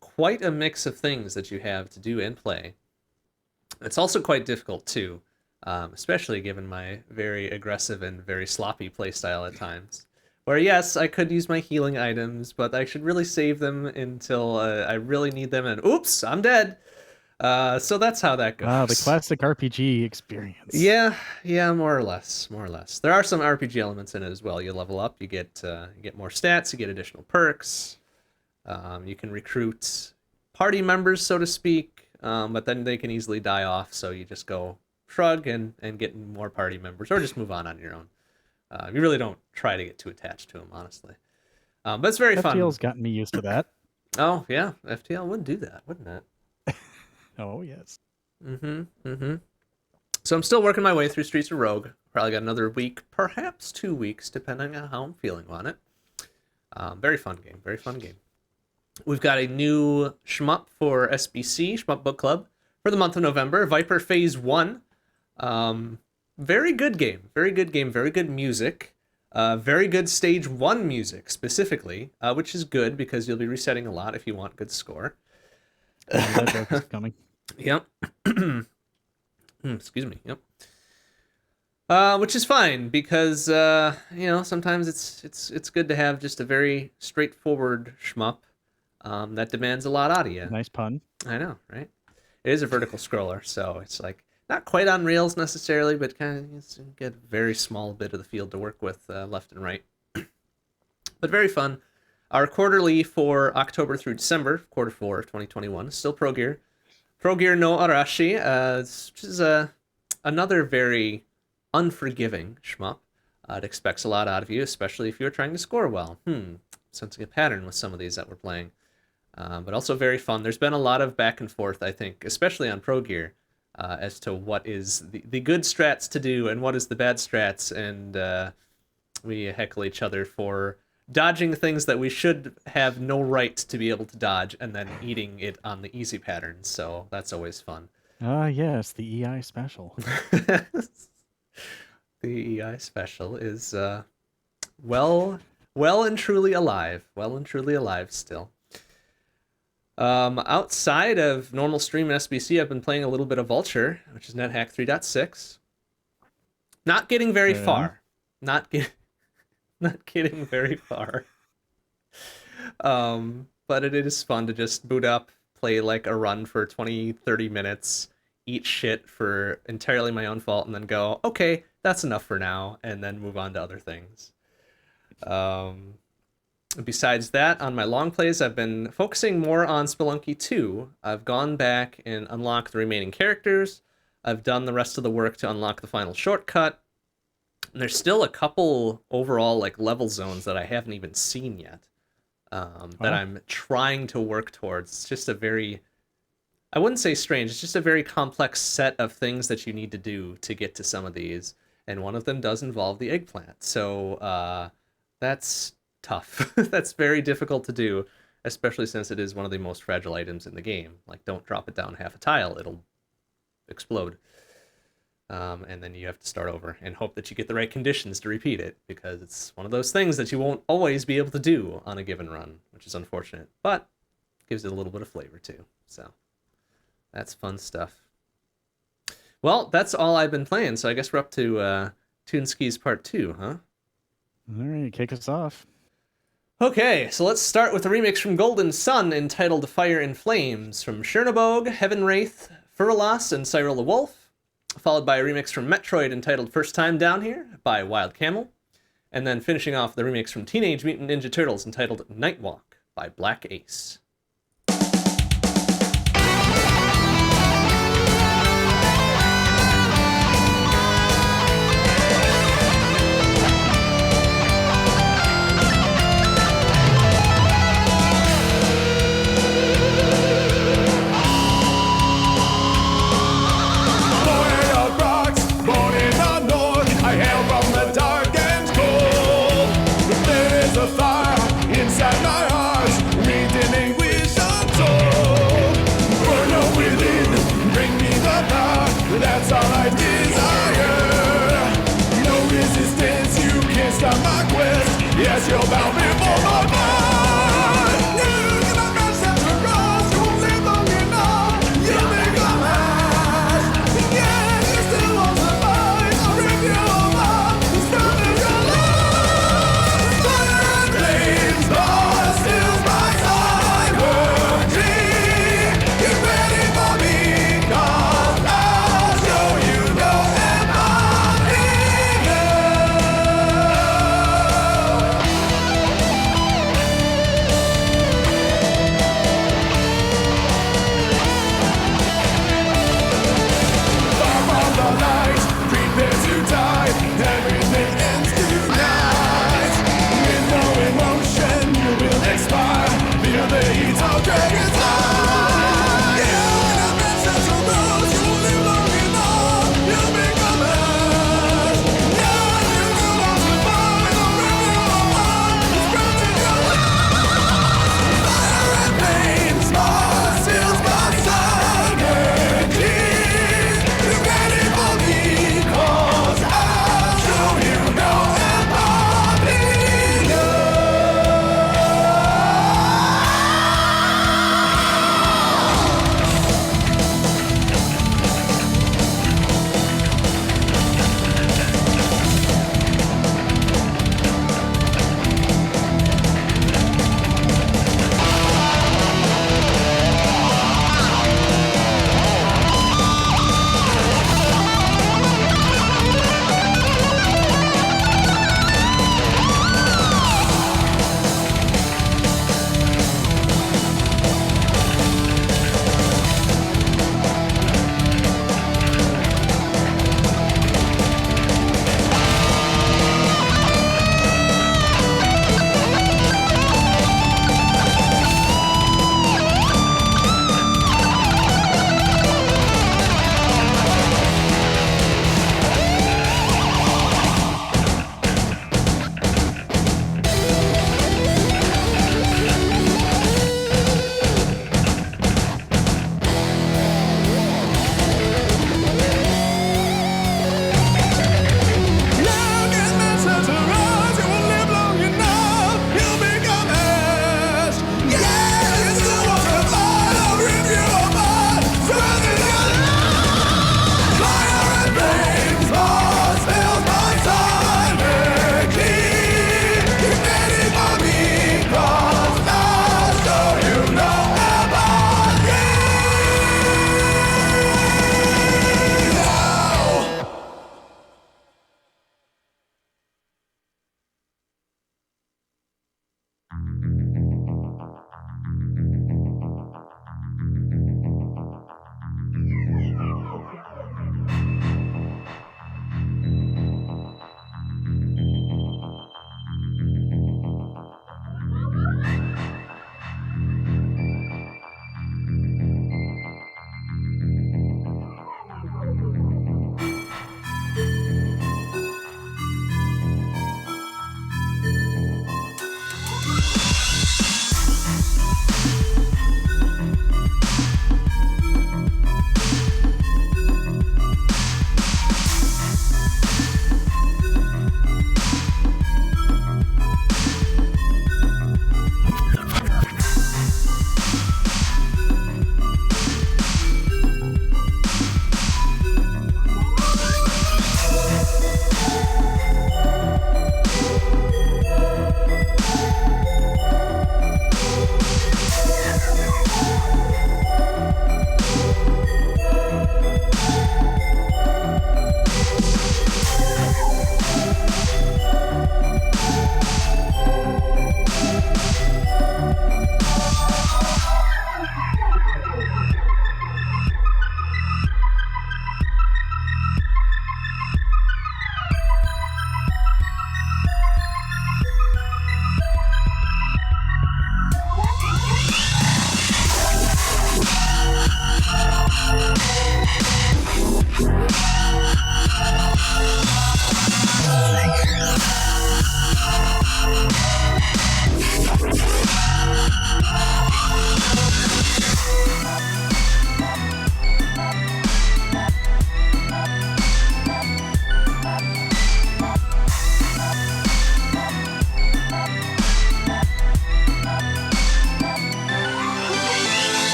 quite a mix of things that you have to do and play. It's also quite difficult too, especially given my very aggressive and very sloppy playstyle at times. Where yes, I could use my healing items, but I should really save them until I really need them, and oops, I'm dead. So that's how that goes. Wow, the classic RPG experience. Yeah, more or less. There are some RPG elements in it as well. You level up, you get more stats, you get additional perks. You can recruit party members, so to speak, but then they can easily die off, so you just go shrug and get more party members, or just move on your own. You really don't try to get too attached to them, honestly. But it's very fun. FTL's gotten me used to that. Oh, yeah. FTL would do that, wouldn't it? Oh, yes. So I'm still working my way through Streets of Rogue. Probably got another week, perhaps 2 weeks, depending on how I'm feeling on it. Very fun game. We've got a new shmup for SBC, Shmup Book Club, for the month of November. Viper Phase 1. Very good game. Very good game. Very good music. Very good Stage 1 music, specifically, which is good because you'll be resetting a lot if you want good score. That joke is coming. Yep. Excuse me. Yep. Which is fine because sometimes it's good to have just a very straightforward shmup that demands a lot out of you. Nice pun. I know, right? It is a vertical scroller, so it's like not quite on rails necessarily, but kind of get a very small bit of the field to work with left and right. But very fun. Our quarterly for October through December, quarter 4 of 2021, is still Pro Gear. Pro Gear no Arashi, which is another very unforgiving shmup. It expects a lot out of you, especially if you're trying to score well. Sensing a pattern with some of these that we're playing. But also very fun. There's been a lot of back and forth, I think, especially on Pro Gear, as to what is the good strats to do and what is the bad strats, and we heckle each other for dodging things that we should have no right to be able to dodge and then eating it on the easy patterns, so that's always fun. Yes, the EI special. The EI special is well and truly alive. Well and truly alive still. Outside of normal stream and SBC, I've been playing a little bit of Vulture, which is NetHack 3.6. Not getting very far. Not getting very far. But it is fun to just boot up, play like a run for 20-30 minutes, eat shit for entirely my own fault, and then go, okay, that's enough for now, and then move on to other things. Besides that, on my long plays, I've been focusing more on Spelunky 2. I've gone back and unlocked the remaining characters. I've done the rest of the work to unlock the final shortcut. And there's still a couple overall like level zones that I haven't even seen yet, that I'm trying to work towards. It's just a very, I wouldn't say strange, it's just a very complex set of things that you need to do to get to some of these. And one of them does involve the eggplant. So that's tough. That's very difficult to do, especially since it is one of the most fragile items in the game. Like, don't drop it down half a tile, it'll explode. And then you have to start over and hope that you get the right conditions to repeat it, because it's one of those things that you won't always be able to do on a given run, which is unfortunate, but gives it a little bit of flavor too. So that's fun stuff. Well, that's all I've been playing, so I guess we're up to Toon Skis Part 2, huh? All right, kick us off. Okay, so let's start with a remix from Golden Sun entitled Fire and Flames from Chernobog, Heaven Wraith, Furlas, and Cyril the Wolf, followed by a remix from Metroid entitled First Time Down Here by Wild Camel, and then finishing off the remix from Teenage Mutant Ninja Turtles entitled Nightwalk by Black Ace. That's all I desire. No resistance, you can't stop my quest. Yes, you'll bow before my mind. You cannot match that to cross. You won't live long enough. You'll make a mess. Yeah, you still won't survive. I'll rip you apart. As soon as you're lost. Fire and flames, but still my energy. Get ready for me, 'cause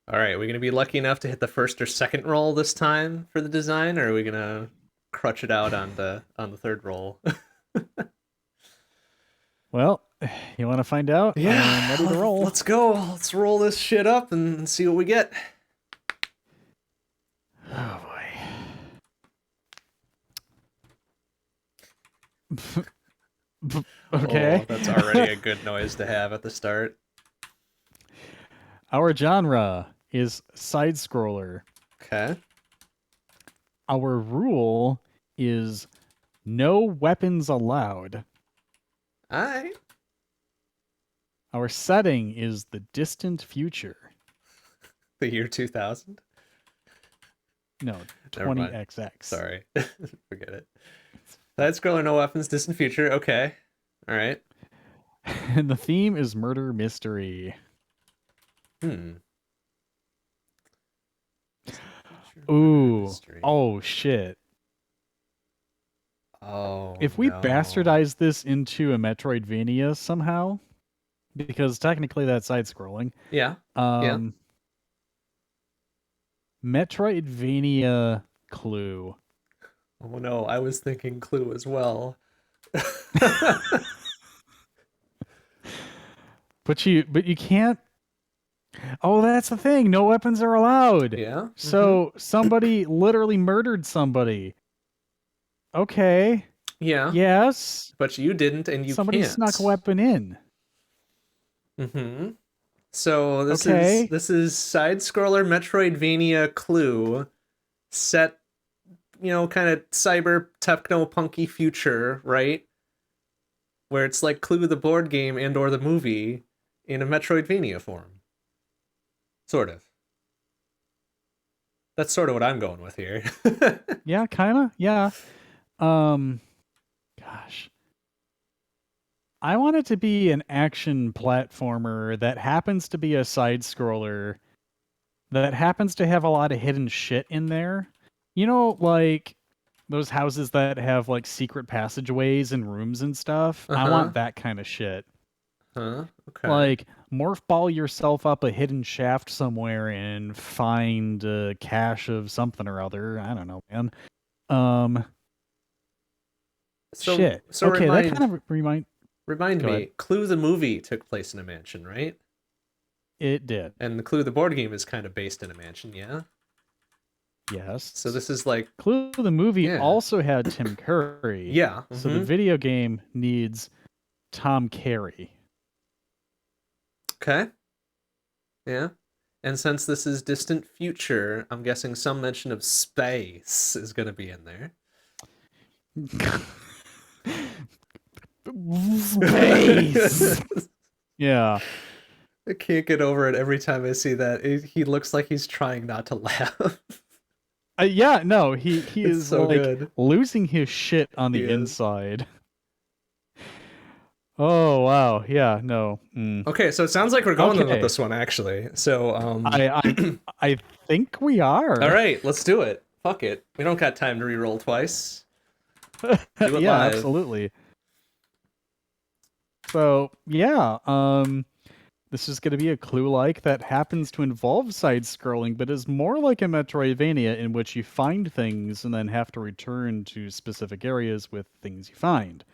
All right, are we gonna be lucky enough to hit the first or second roll this time for the design, or are we gonna crutch it out on the third roll? Well, you want to find out? Yeah, I'm ready to roll. Let's go. Let's roll this shit up and see what we get. Oh boy. Okay. Oh, that's already a good noise to have at the start. Our genre is side scroller. Okay. Our rule is no weapons allowed. All right. Our setting is the distant future. The year 2000. No, Never mind. 20XX. Sorry. Forget it. Side scroller, no weapons, distant future. Okay. All right. And the theme is murder mystery. Ooh. Mystery. Oh shit. Oh. If we no. bastardize this into a Metroidvania somehow, because technically that's side scrolling. Yeah. Metroidvania Clue. Oh no, I was thinking Clue as well. But you can't. Oh, that's the thing. No weapons are allowed. Yeah. So somebody literally murdered somebody. Okay. Yeah. Yes. But you didn't, and you Somebody can't. snuck a weapon in. Mm-hmm. So this Okay. is side scroller Metroidvania Clue, set, kind of cyber techno punky future, right? Where it's like Clue the board game and or the movie in a Metroidvania form. Sort of. That's sort of what I'm going with here. Yeah, kind of. Yeah. Gosh. I want it to be an action platformer that happens to be a side scroller that happens to have a lot of hidden shit in there. You know, like those houses that have like secret passageways and rooms and stuff. I want that kind of shit. Huh? Okay. Like morph ball yourself up a hidden shaft somewhere and find a cache of something or other. I don't know, man. Shit. So Okay, that kind of remind Go me, ahead. Clue the movie took place in a mansion, right? It did. And the Clue the board game is kind of based in a mansion, yeah? Yes. So this is like Clue the movie also had Tim Curry. Yeah. So the video game needs Tom Carey. Okay. Yeah. And since this is distant future, I'm guessing some mention of space is going to be in there. Space. Yeah. I can't get over it every time I see that. He looks like he's trying not to laugh. Yeah, no, he is so like good. losing his shit on the inside. Oh wow, yeah, no. Okay, so it sounds like we're going with this one actually. So I think we are. All right, let's do it. Fuck it. We don't got time to re-roll twice. Do it yeah, live. Absolutely. So yeah, this is going to be a Clue-like that happens to involve side-scrolling, but is more like a Metroidvania in which you find things and then have to return to specific areas with things you find.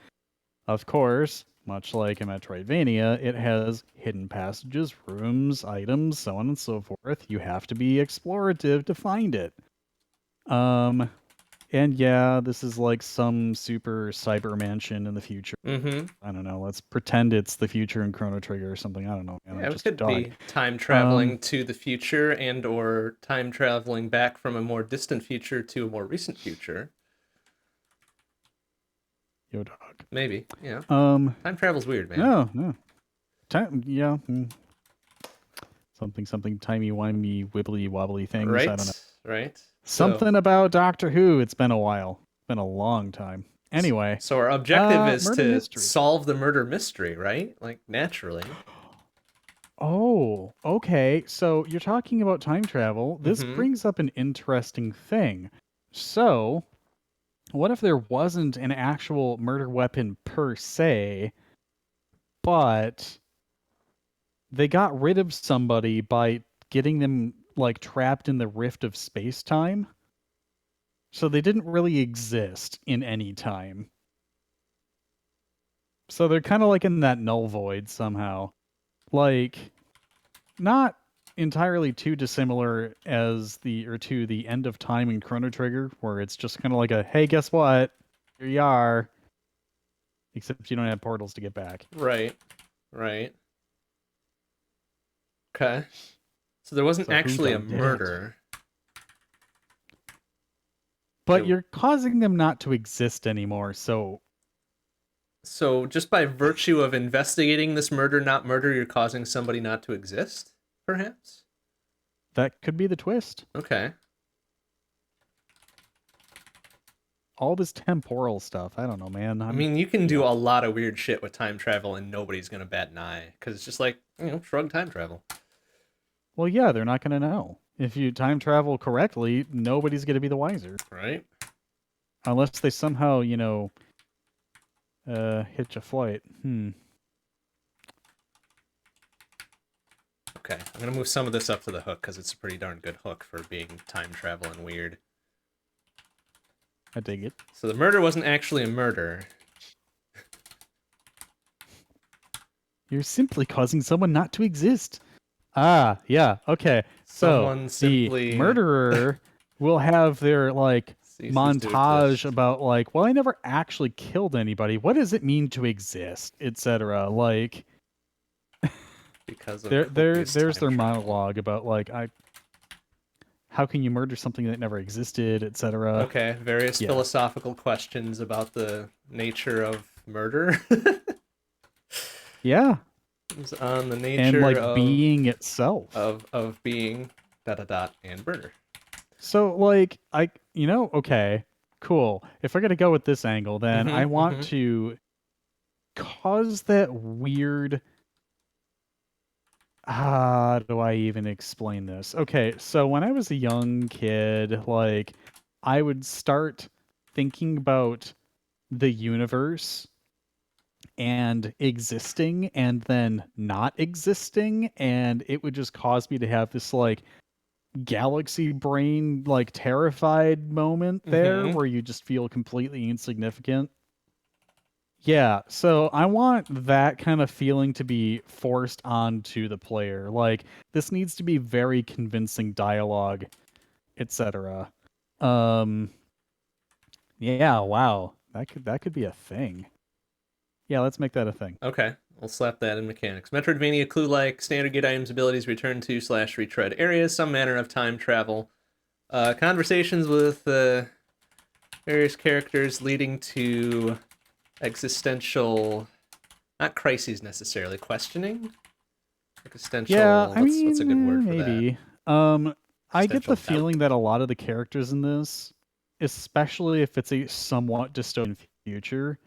Of course, much like a Metroidvania, it has hidden passages, rooms, items, so on and so forth. You have to be explorative to find it. And yeah, this is like some super cyber mansion in the future. I don't know. Let's pretend it's the future in Chrono Trigger or something. I don't know. Yeah, it could be time traveling to the future and or time traveling back from a more distant future to a more recent future. Yo, dog. Maybe, yeah. Time travel's weird, man. No. Time, yeah. Something, timey-wimey, wibbly-wobbly things. Right, I don't know. right. Something about Doctor Who. It's been a while. It's been a long time. Anyway. So our objective is to mystery. solve the murder mystery, right? Like, naturally. Oh, okay. So you're talking about time travel. This brings up an interesting thing. So, what if there wasn't an actual murder weapon per se, but they got rid of somebody by getting them like trapped in the rift of space-time. So they didn't really exist in any time. So they're kind of like in that null void somehow. Like, not entirely too dissimilar as to the end of time in Chrono Trigger, where it's just kind of like a, hey, guess what? Here you are. Except you don't have portals to get back. Right. Okay. So there wasn't So who actually a done did it? murder. But It- you're causing them not to exist anymore, so So just by virtue of investigating this murder, not murder, you're causing somebody not to exist, perhaps? that could be the twist. Okay. All this temporal stuff, I don't know, man. I mean, you can do a lot of weird shit with time travel and nobody's gonna bat an eye. Because it's just like, shrug time travel. Well, yeah, they're not going to know. If you time travel correctly, nobody's going to be the wiser. Right? Unless they somehow, hitch a flight. Okay, I'm gonna move some of this up to the hook because it's a pretty darn good hook for being time travel and weird. I dig it. So the murder wasn't actually a murder. You're simply causing someone not to exist. Ah, yeah, okay. Someone So simply the murderer will have their ceases to montage exist. about well, I never actually killed anybody. What does it mean to exist, etc. Because of there's copious their time travel. monologue about how can you murder something that never existed, etc. Okay, various yeah. philosophical questions about the nature of murder. Yeah. It's on the nature And of being itself. of being ... and murder. So okay, cool. If we're gonna go with this angle, then I want to cause that weird. How do I even explain this? Okay, so when I was a young kid, I would start thinking about the universe and existing and then not existing, and it would just cause me to have this galaxy brain terrified moment there where you just feel completely insignificant. Yeah, so I want that kind of feeling to be forced onto the player. This needs to be very convincing dialogue, etc. Yeah, wow. That could be a thing. Yeah, let's make that a thing. Okay, we'll slap that in mechanics. Metroidvania clue-like, standard get items, abilities, return to / retread areas, some manner of time travel. Conversations with various characters leading to existential, not crises necessarily, questioning? Existential, Yeah, what's a good word for maybe. that? I get the Existential feeling doubt. that a lot of the characters in this, especially if it's a somewhat dystopian future,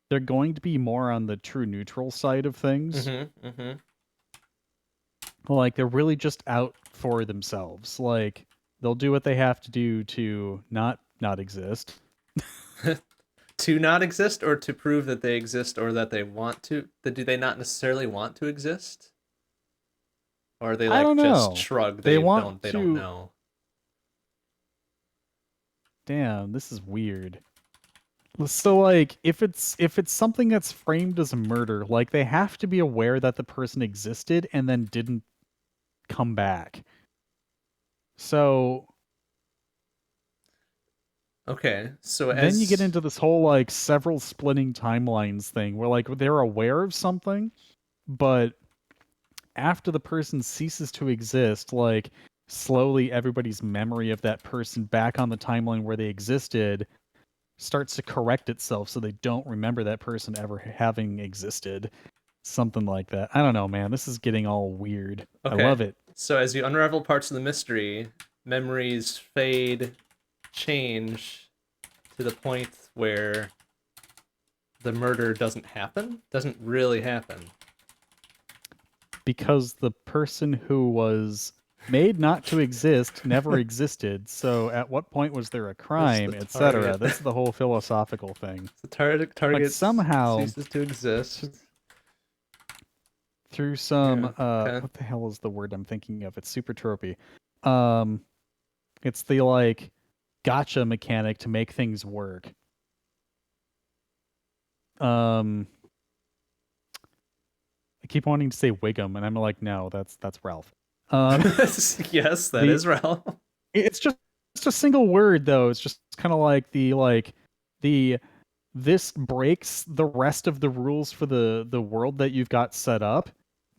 they're going to be more on the true neutral side of things. They're really just out for themselves. They'll do what they have to do to not exist. To not exist, or to prove that they exist, or that they want to? Do they not necessarily want to exist? Or are they I don't just know. shrug? They don't want to... know. Damn, this is weird. So if it's something that's framed as a murder, they have to be aware that the person existed and then didn't come back. So okay, so then you get into this whole several splitting timelines thing where they're aware of something, but after the person ceases to exist, slowly everybody's memory of that person back on the timeline where they existed starts to correct itself so they don't remember that person ever having existed. Something like that. I don't know, man. This is getting all weird. Okay. I love it. So as you unravel parts of the mystery, memories fade, change to the point where the murder doesn't really happen. Because the person who was made not to exist never existed. So at what point was there a crime, etc.? That's the whole philosophical thing. The target somehow ceases to exist through some okay. what the hell is the word I'm thinking of? It's super tropey. It's the like gotcha mechanic to make things work. I keep wanting to say Wiggum, and I'm like, no, that's Ralph. Yes, that the- is Ralph. It's just a single word though. It's just kind of like the this breaks the rest of the rules for the world that you've got set up,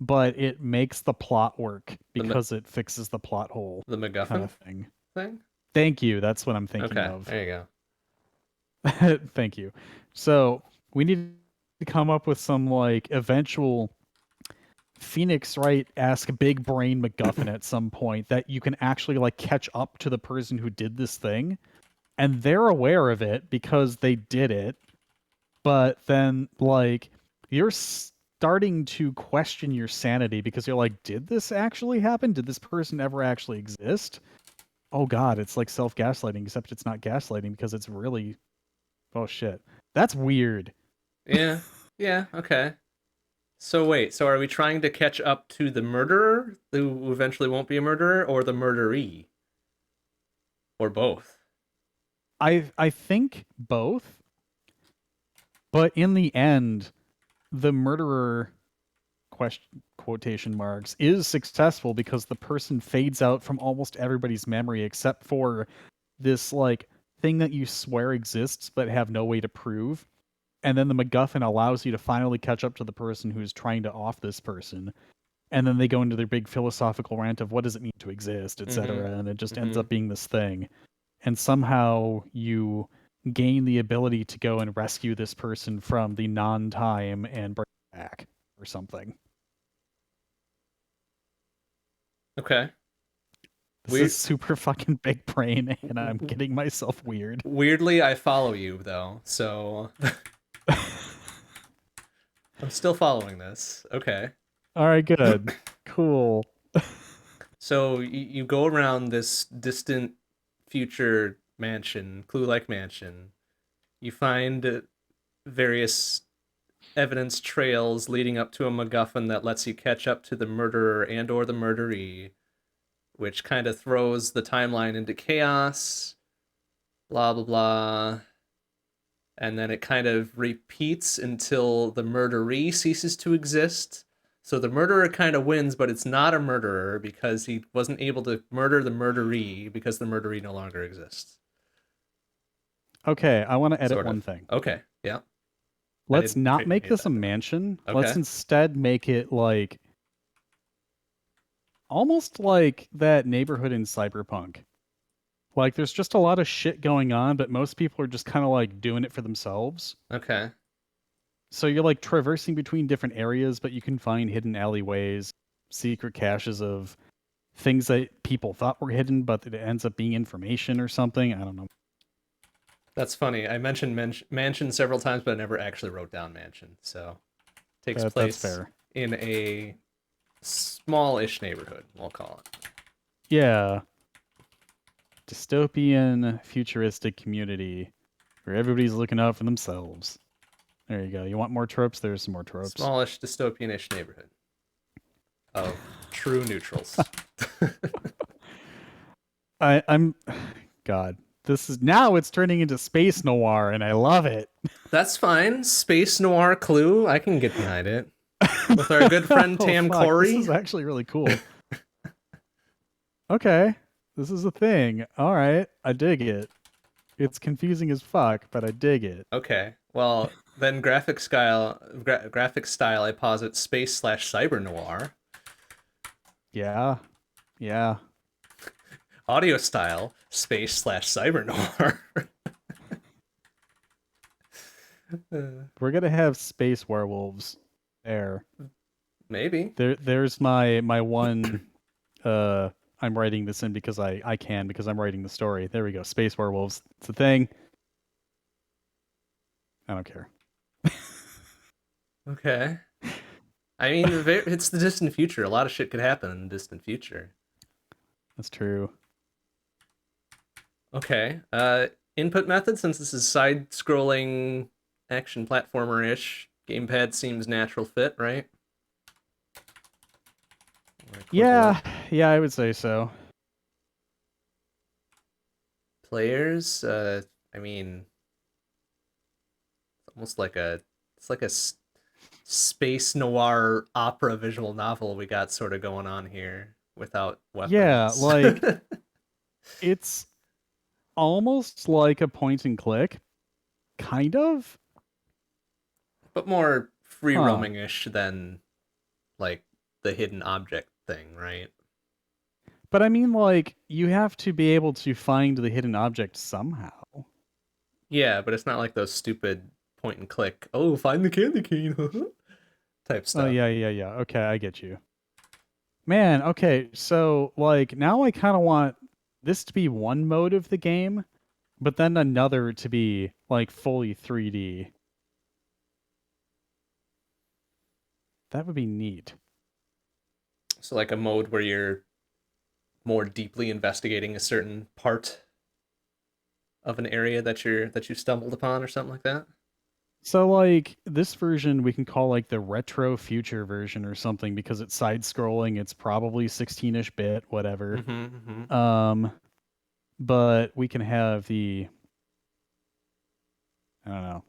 but it makes the plot work because it fixes the plot hole. The MacGuffin kind of thing. thing? Thank you. That's what I'm thinking Okay, of. there you go. Thank you. So we need to come up with some like eventual Phoenix Wright-esque big brain MacGuffin at some point that you can actually like catch up to the person who did this thing, and they're aware of it because they did it. But then like you're starting to question your sanity because you're like, did this actually happen? Did this person ever actually exist? Oh god, it's like self-gaslighting, except it's not gaslighting because it's really, oh shit. That's weird. Yeah, yeah, okay. So wait, so are we trying to catch up to the murderer, who eventually won't be a murderer, or the murderee? Or both? I think both. But in the end, the murderer quotation marks is successful because the person fades out from almost everybody's memory except for this like thing that you swear exists but have no way to prove. And then the MacGuffin allows you to finally catch up to the person who's trying to off this person. And then they go into their big philosophical rant of what does it mean to exist, etc. And it just ends up being this thing. And somehow you gain the ability to go and rescue this person from the non-time and bring it back or something. Okay. This is super fucking big brain, and I'm getting myself weird. Weirdly, I follow you, though, so... I'm still following this. Okay. Alright, good. Cool. So you go around this distant future mansion, clue-like mansion. You find various evidence trails leading up to a MacGuffin that lets you catch up to the murderer and or the murderee, which kind of throws the timeline into chaos, blah, blah, blah. And then it kind of repeats until the murderee ceases to exist. So the murderer kind of wins, but it's not a murderer because he wasn't able to murder the murderee because the murderee no longer exists. Okay, I want to edit Sort of. one thing. Okay, yeah. Let's not didn't make hate this a that. mansion. Okay. Let's instead make it like almost like that neighborhood in Cyberpunk. Like there's just a lot of shit going on, but most people are just kind of like doing it for themselves. Okay. So you're like traversing between different areas, but you can find hidden alleyways, secret caches of things that people thought were hidden, but it ends up being information or something. I don't know. That's funny. I mentioned mansion several times, but I never actually wrote down mansion. So takes That's place fair. in a small-ish neighborhood, we'll call it. Yeah. Dystopian, futuristic community where everybody's looking out for themselves. There you go. You want more tropes? There's some more tropes. Smallish, dystopian-ish neighborhood of true neutrals. I'm God. This is now it's turning into space noir and I love it. That's fine. Space noir clue. I can get behind it. With our good friend Tam fuck, Corey. This is actually really cool. Okay. This is a thing. All right. I dig it. It's confusing as fuck, but I dig it. Okay. Well, then graphic style, I posit space/cyber noir. Yeah. Yeah. Audio style, space/cyber noir. We're gonna have space werewolves there. Maybe. There's my one I'm writing this in because I can because I'm writing the story. There we go. Space werewolves. It's a thing. I don't care. Okay. I mean, it's the distant future. A lot of shit could happen in the distant future. That's true. Okay. Input method, since this is side-scrolling action platformer-ish, gamepad seems natural fit, right? Yeah, I would say so. players. I mean, almost like it's like a space noir opera visual novel we got sort of going on here without weapons. Yeah, like it's almost like a point and click, kind of. but more free Huh. roaming-ish than like the hidden object thing, right? But I mean, like, you have to be able to find the hidden object somehow. Yeah, but it's not like those stupid point and click, oh, find the candy cane type stuff. Oh, yeah. Okay, I get you. Man, okay, so, like, now I kind of want this to be one mode of the game, but then another to be, like, fully 3D. That would be neat. So like a mode where you're more deeply investigating a certain part of an area that you stumbled upon or something like that. So, like, this version we can call, like, the retro future version or something because it's side-scrolling, it's probably 16-ish bit, whatever. But we can have the... I don't know.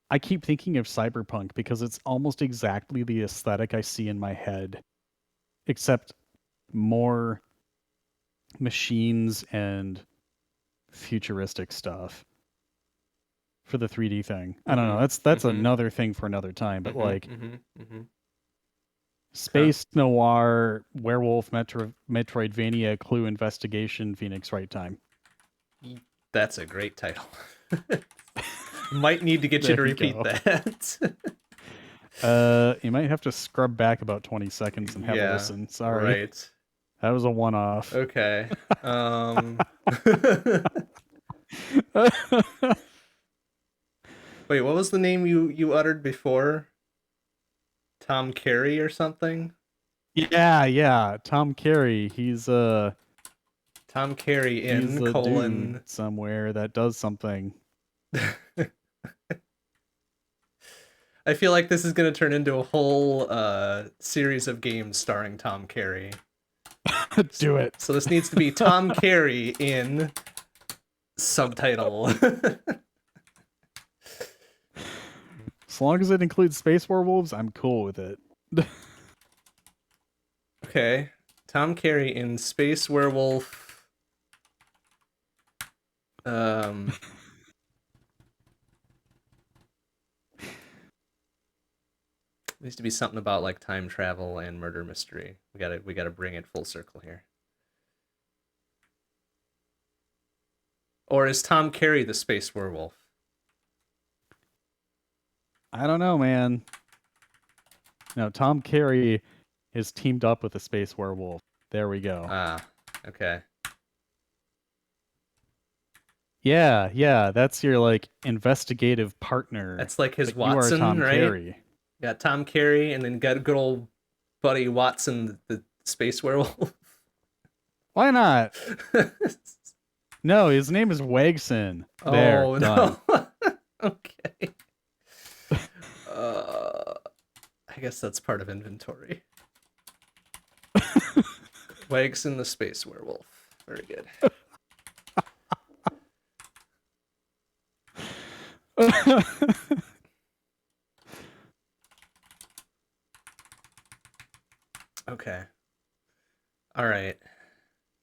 I keep thinking of Cyberpunk because it's almost exactly the aesthetic I see in my head, except more machines and futuristic stuff for the 3D thing. I don't know. That's another thing for another time, but like space noir, werewolf, Metroidvania, Clue investigation, Phoenix Wright time. That's a great title. Might need to get you to There you repeat go. that. You might have to scrub back about 20 seconds and have a listen. Sorry. Right. That was a one-off. Okay. Wait, what was the name you uttered before? Tom Carey or something? Yeah. Tom Carey. He's Tom Carey he's in a colon dude somewhere that does something. I feel like this is going to turn into a whole series of games starring Tom Carey. Do it. So this needs to be Tom Carey in subtitle. As long as it includes space werewolves, I'm cool with it. Okay. Tom Carey in Space Werewolf. Needs to be something about like time travel and murder mystery. We gotta bring it full circle here. Or is Tom Carey the space werewolf? I don't know, man. No, Tom Carey is teamed up with a space werewolf. There we go. Ah, okay. Yeah, that's your like investigative partner. That's like his Like, Watson, you are Tom right? Carey. Got Tom Carey, and then got good old buddy Watson, the space werewolf. Why not? No, his name is Wegson. There, Oh done. no. Okay. I guess that's part of inventory. Wegson the space werewolf. Very good. Okay. All right.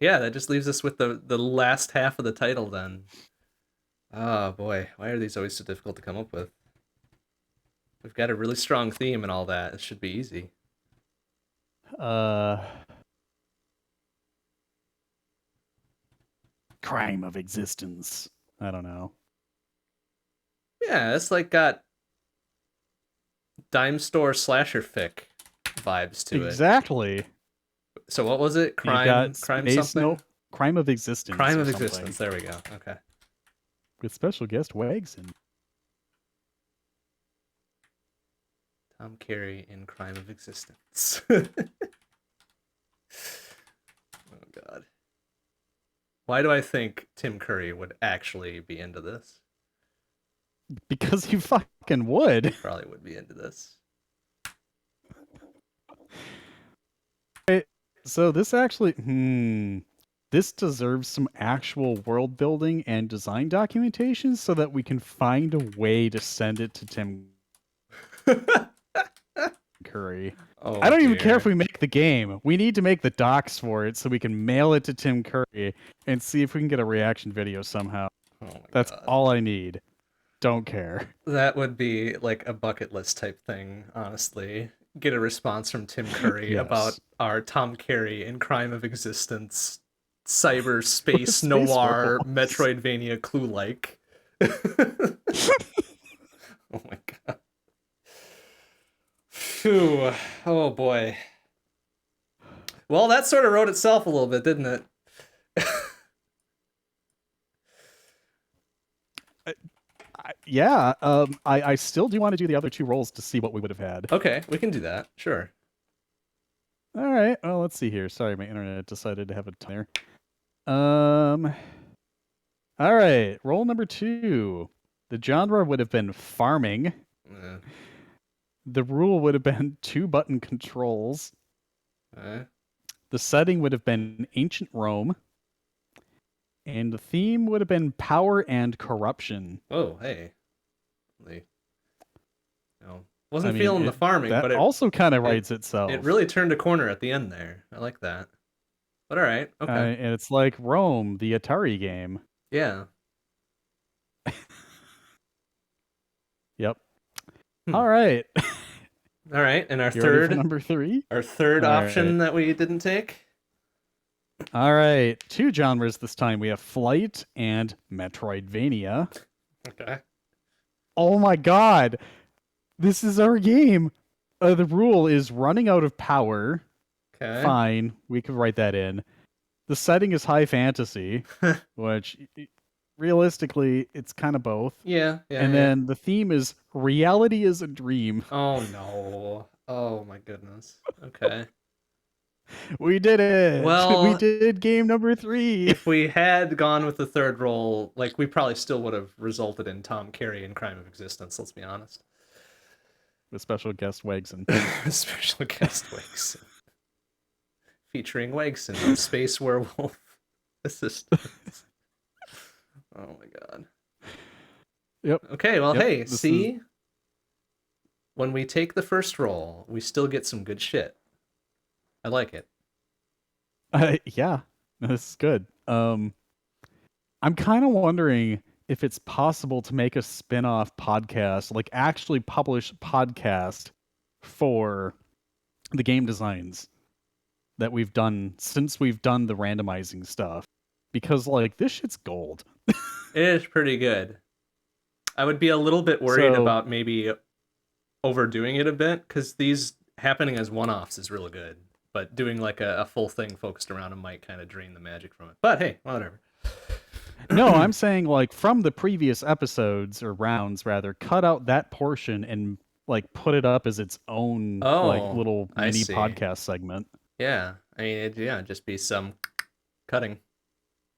Yeah, that just leaves us with the last half of the title then. Oh boy, why are these always so difficult to come up with? We've got a really strong theme and all that. It should be easy. Crime of existence. I don't know. Yeah, it's like got dime store slasher fic vibes to it. Exactly. So what was it? You got Crime space something? Crime of existence. Crime or of something. existence. There we go. Okay. With special guest Wegson. Tom Carey in Crime of Existence. Oh god. Why do I think Tim Curry would actually be into this? Because you fucking would. Probably would be into this. So this actually this deserves some actual world building and design documentation so that we can find a way to send it to Tim Curry. Oh, I don't even care dear. if we make the game. We need to make the docs for it so we can mail it to Tim Curry and see if we can get a reaction video somehow. Oh my That's God. all I need. Don't care. That would be like a bucket list type thing, honestly. Get a response from Tim Curry Yes. about our Tom Carey in Crime of Existence, cyberspace Space noir, werewolves. Metroidvania clue-like. Oh my God. Phew. Oh boy. Well, that sort of wrote itself a little bit, didn't it? Yeah, I still do want to do the other two roles to see what we would have had. Okay, we can do that. Sure. All right. Well, let's see here. Sorry, my internet decided to have a timer. All right. Role number 2. The genre would have been farming. The rule would have been 2-button controls. The setting would have been ancient Rome. And the theme would have been power and corruption. Oh, hey. Wasn't feeling the farming, that but it also kind of writes itself. It really turned a corner at the end there. I like that. But all right, okay. And it's like Rome, the Atari game. Yeah. Yep. All right. All right, and our You ready for third number 3? Our third All option right. that we didn't take. All right. 2 genres this time. We have flight and Metroidvania. Okay. Oh my God. This is our game. The rule is running out of power. Okay. Fine. We could write that in. The setting is high fantasy, which realistically, it's kind of both. Yeah. And then the theme is reality is a dream. Oh no. Oh my goodness. Okay. We did it. Well, we did game number 3. If we had gone with the third role, like we probably still would have resulted in Tom Carey in Crime of Existence, let's be honest. With special guest Wegson. Special guest Wegson. Featuring Wegson, our space werewolf assistant. Oh my God. Yep. Okay, well, Yep, hey, this see? When we take the first roll, we still get some good shit. I like it. Yeah, this is good. I'm kind of wondering if it's possible to make a spin-off podcast, like actually publish podcast for the game designs that we've done since we've done the randomizing stuff. Because, like, this shit's gold. It is pretty good. I would be a little bit worried about maybe overdoing it a bit, because these happening as one-offs is really good. But doing like a full thing focused around them might kind of drain the magic from it. But hey, whatever. No, I'm saying, like, from the previous episodes, or rounds rather, cut out that portion and, like, put it up as its own like little I mini see. podcast segment. Yeah, I mean, it'd just be some cutting.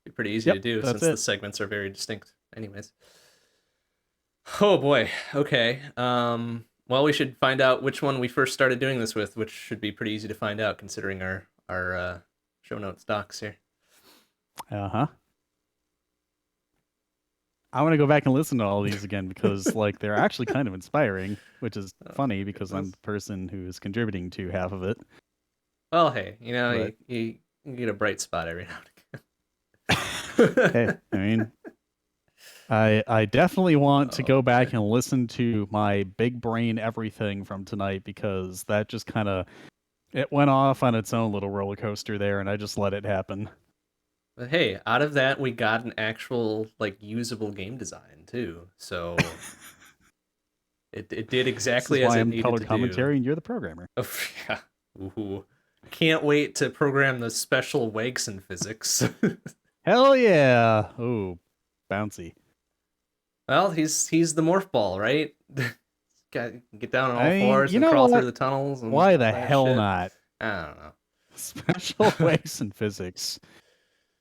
Be pretty easy to do since the segments are very distinct. Anyways. Oh boy. Okay. Well, we should find out which one we first started doing this with, which should be pretty easy to find out considering our show notes docs here. Uh-huh. I want to go back and listen to all these again because, like, they're actually kind of inspiring, which is funny because I'm the person who is contributing to half of it. Well, hey, you know, you get a bright spot every now and again. Hey, I mean, I definitely want to go back and listen to my big brain everything from tonight because that just kind of, it went off on its own little roller coaster there, and I just let it happen. But hey, out of that, we got an actual, like, usable game design, too. So it did exactly as it needed to do. Color commentary, and you're the programmer. Oh, yeah. Ooh. Can't wait to program the special Wegson physics. Hell yeah! Ooh, bouncy. Well, he's the morph ball, right? Get down on all fours and crawl through the tunnels. And why the hell not? I don't know. Special Wegson physics.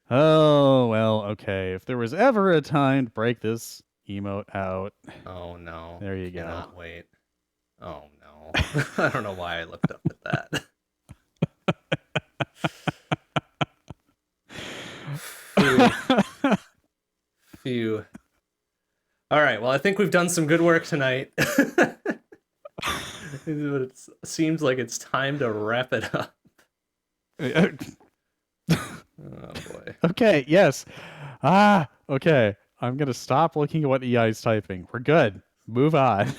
Oh, well, okay. If there was ever a time to break this emote out. Oh, no. There you go. Cannot wait. Oh, no. I don't know why I looked up at that. Phew. All right. Well, I think we've done some good work tonight. It seems like it's time to wrap it up. Oh boy. Okay, yes. Okay. I'm going to stop looking at what EI's typing. We're good. Move on.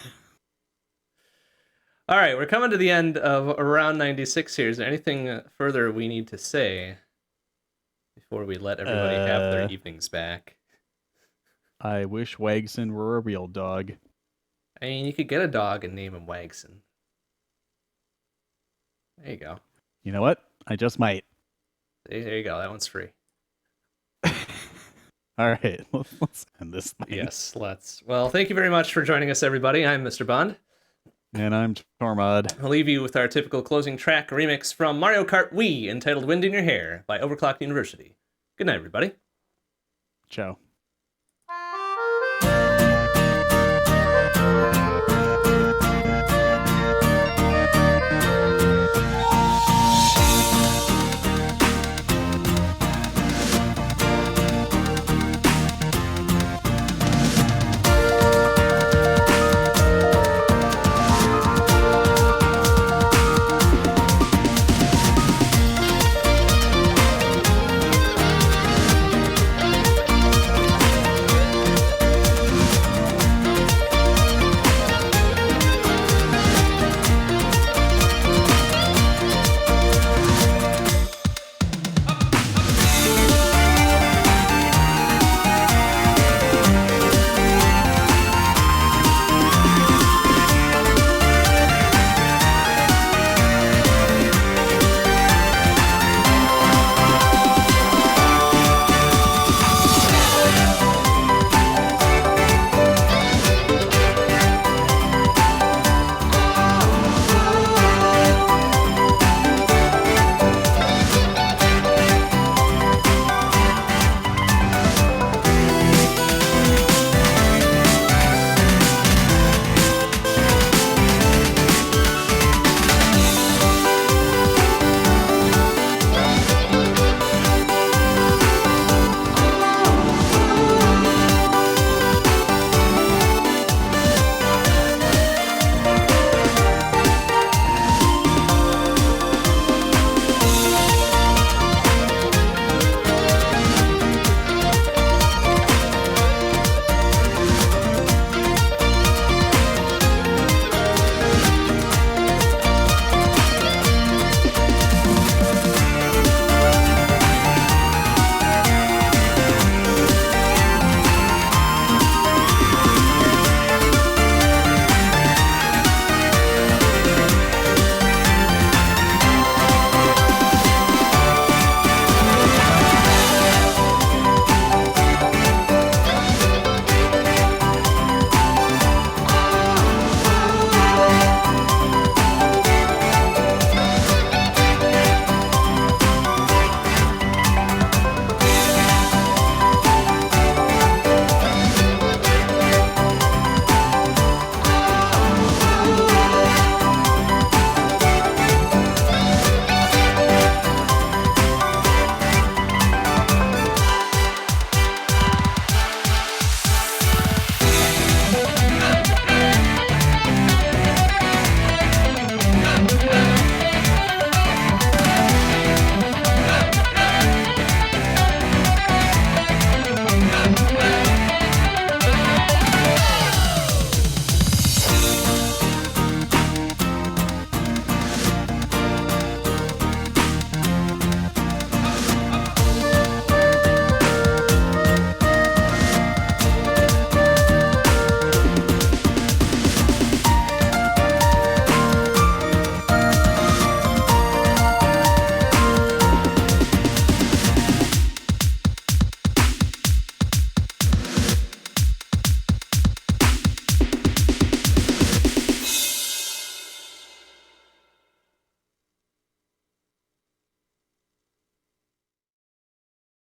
All right, we're coming to the end of around 96 here. Is there anything further we need to say before we let everybody have their evenings back? I wish Wagson were a real dog. I mean, you could get a dog and name him Wagson. There you go. You know what? I just might. There you go. That one's free. All right, let's end this thing. Yes, let's. Well, thank you very much for joining us, everybody. I'm MrBond. And I'm Tormod. I'll leave you with our typical closing track remix from Mario Kart Wii entitled Wind in Your Hair by Overclocked University. Good night, everybody. Ciao.